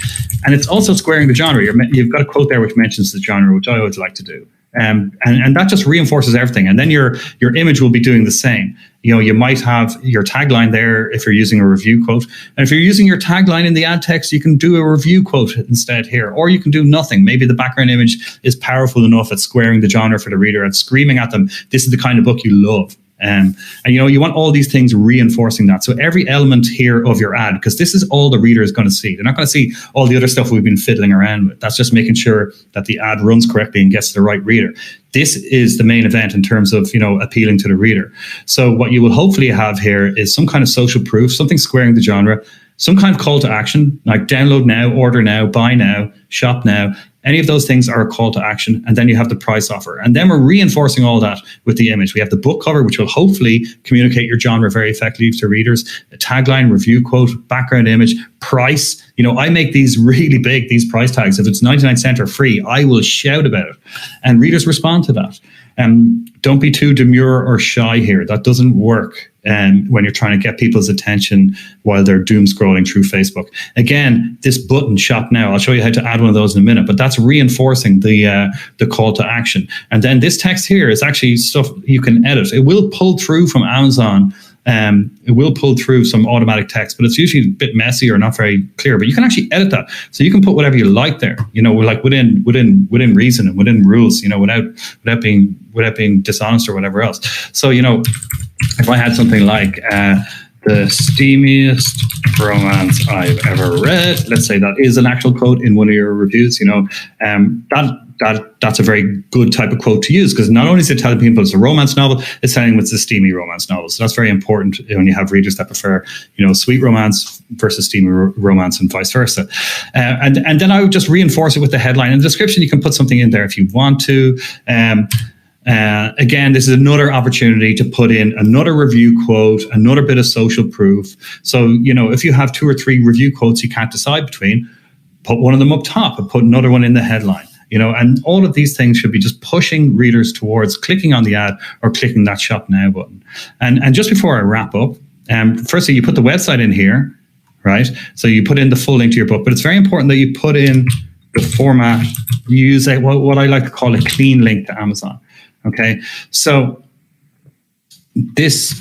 And it's also squaring the genre. You've got a quote there which mentions the genre, which I always like to do. And that just reinforces everything. And then your image will be doing the same. You might have your tagline there if you're using a review quote. And if you're using your tagline in the ad text, you can do a review quote instead here, or you can do nothing. Maybe the background image is powerful enough at squaring the genre for the reader and screaming at them, this is the kind of book you love. And you want all these things reinforcing that. So every element here of your ad, because this is all the reader is going to see. They're not going to see all the other stuff we've been fiddling around with. That's just making sure that the ad runs correctly and gets to the right reader. This is the main event in terms of, appealing to the reader. So what you will hopefully have here is some kind of social proof, something squaring the genre, some kind of call to action, like download now, order now, buy now, shop now. Any of those things are a call to action. And then you have the price offer. And then we're reinforcing all that with the image. We have the book cover, which will hopefully communicate your genre very effectively to readers, a tagline, review quote, background image, price. I make these really big, these price tags. If it's 99 cents or free, I will shout about it. And readers respond to that. Don't be too demure or shy here. That doesn't work when you're trying to get people's attention while they're doom scrolling through Facebook. Again, this button, shop now, I'll show you how to add one of those in a minute, but that's reinforcing the call to action. And then this text here is actually stuff you can edit. It will pull through from Amazon. It will pull through some automatic text, but it's usually a bit messy or not very clear. But you can actually edit that, so you can put whatever you like there. Like within reason and within rules. Without being dishonest or whatever else. So if I had something like the steamiest romance I've ever read, let's say that is an actual quote in one of your reviews. That's a very good type of quote to use, because not only is it telling people it's a romance novel, it's telling them it's a steamy romance novel. So that's very important when you have readers that prefer, sweet romance versus steamy romance and vice versa. And then I would just reinforce it with the headline and the description. You can put something in there if you want to. Again, this is another opportunity to put in another review quote, another bit of social proof. So, if you have 2 or 3 review quotes you can't decide between, put one of them up top and put another one in the headline. And all of these things should be just pushing readers towards clicking on the ad or clicking that shop now button. And just before I wrap up, firstly, you put the website in here, right? So you put in the full link to your book, but it's very important that you put in the format. You use what I like to call a clean link to Amazon. Okay, so this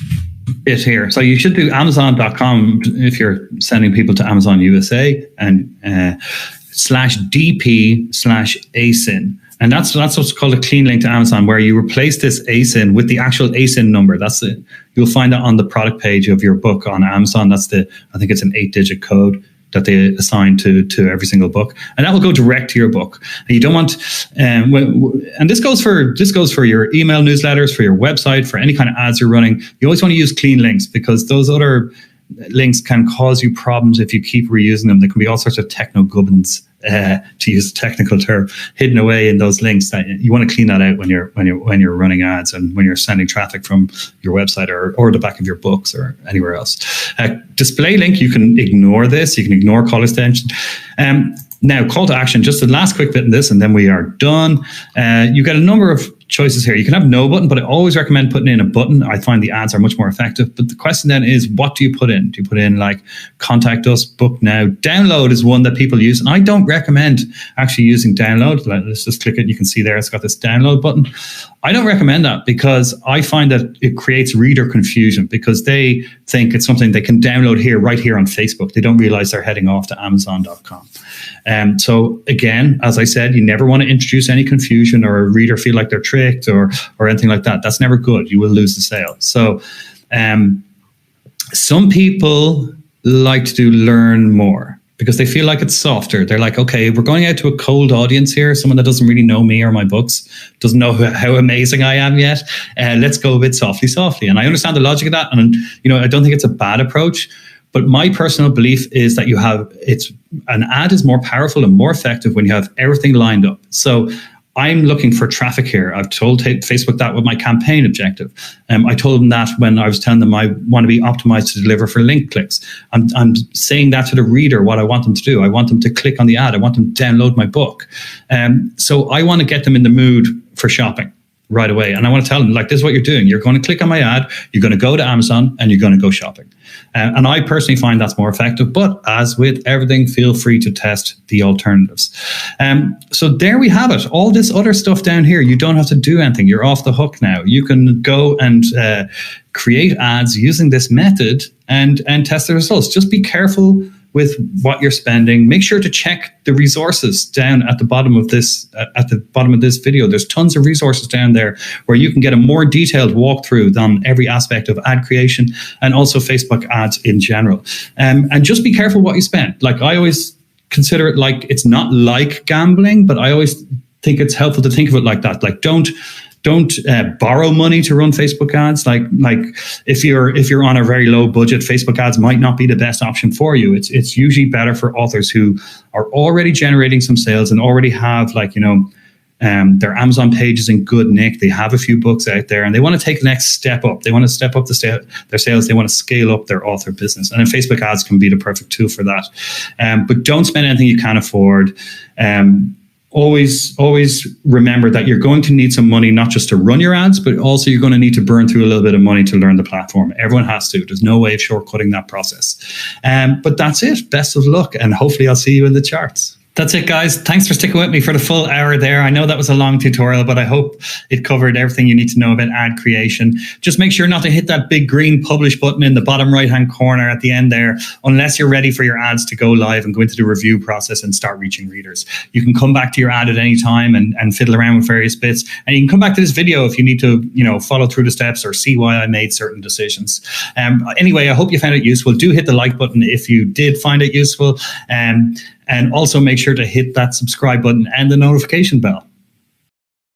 bit here. So you should do Amazon.com if you're sending people to Amazon USA and /DP/ASIN. And that's what's called a clean link to Amazon, where you replace this ASIN with the actual ASIN number. That's it. You'll find that on the product page of your book on Amazon. I think it's an 8-digit code that they assign to every single book, and that will go direct to your book. And you don't want, and this goes for your email newsletters, for your website, for any kind of ads you're running. You always want to use clean links, because those other links can cause you problems if you keep reusing them. There can be all sorts of techno gubbins, to use a technical term, hidden away in those links. That you want to clean that out when you're running ads and when you're sending traffic from your website or the back of your books or anywhere else. Display link, you can ignore this. You can ignore call extension. Now, call to action, just the last quick bit in this, and then we are done. You get a number of choices here. You can have no button, but I always recommend putting in a button. I find the ads are much more effective. But the question then is, what do you put in? Do you put in like contact us, book now? Download is one that people use, and I don't recommend actually using download. Let's just click it. You can see there it's got this download button. I don't recommend that, because I find that it creates reader confusion, because they think it's something they can download here, right here on Facebook. They don't realize they're heading off to Amazon.com. So again, as I said, you never want to introduce any confusion or a reader feel like they're tricked or anything like that. That's never good. You will lose the sale. So some people like to learn more because they feel like it's softer. They're like, okay, we're going out to a cold audience here, someone that doesn't really know me or my books, doesn't know how amazing I am yet. Let's go a bit softly. And I understand the logic of that. And I don't think it's a bad approach. But my personal belief is that an ad is more powerful and more effective when you have everything lined up. So I'm looking for traffic here. I've told Facebook that with my campaign objective. I told them that when I was telling them I want to be optimized to deliver for link clicks. I'm saying that to the reader, what I want them to do. I want them to click on the ad. I want them to download my book. So I want to get them in the mood for shopping right away. And I want to tell them, like, this is what you're doing. You're going to click on my ad, you're going to go to Amazon, and you're going to go shopping. And I personally find that's more effective. But as with everything, feel free to test the alternatives. So there we have it. All this other stuff down here, you don't have to do anything. You're off the hook now. You can go and create ads using this method and test the results. Just be careful with what you're spending. Make sure to check the resources down at the bottom of this video. There's tons of resources down there where you can get a more detailed walkthrough on every aspect of ad creation and also Facebook ads in general. And just be careful what you spend. Like, I always consider it like, it's not like gambling, but I always think it's helpful to think of it like that. Like, don't Don't borrow money to run Facebook ads. Like if you're on a very low budget, Facebook ads might not be the best option for you. It's usually better for authors who are already generating some sales and already have their Amazon page is in good nick. They have a few books out there and they want to take the next step up. They want to step up their sales. They want to scale up their author business. And then Facebook ads can be the perfect tool for that. But don't spend anything you can't afford. Always remember that you're going to need some money, not just to run your ads, but also you're going to need to burn through a little bit of money to learn the platform. Everyone has to. There's no way of shortcutting that process. But that's it. Best of luck. And hopefully I'll see you in the charts. That's it, guys. Thanks for sticking with me for the full hour there. I know that was a long tutorial, but I hope it covered everything you need to know about ad creation. Just make sure not to hit that big green publish button in the bottom right-hand corner at the end there, unless you're ready for your ads to go live and go into the review process and start reaching readers. You can come back to your ad at any time and fiddle around with various bits. And you can come back to this video if you need to, follow through the steps or see why I made certain decisions. Anyway, I hope you found it useful. Do hit the like button if you did find it useful. And also make sure to hit that subscribe button and the notification bell.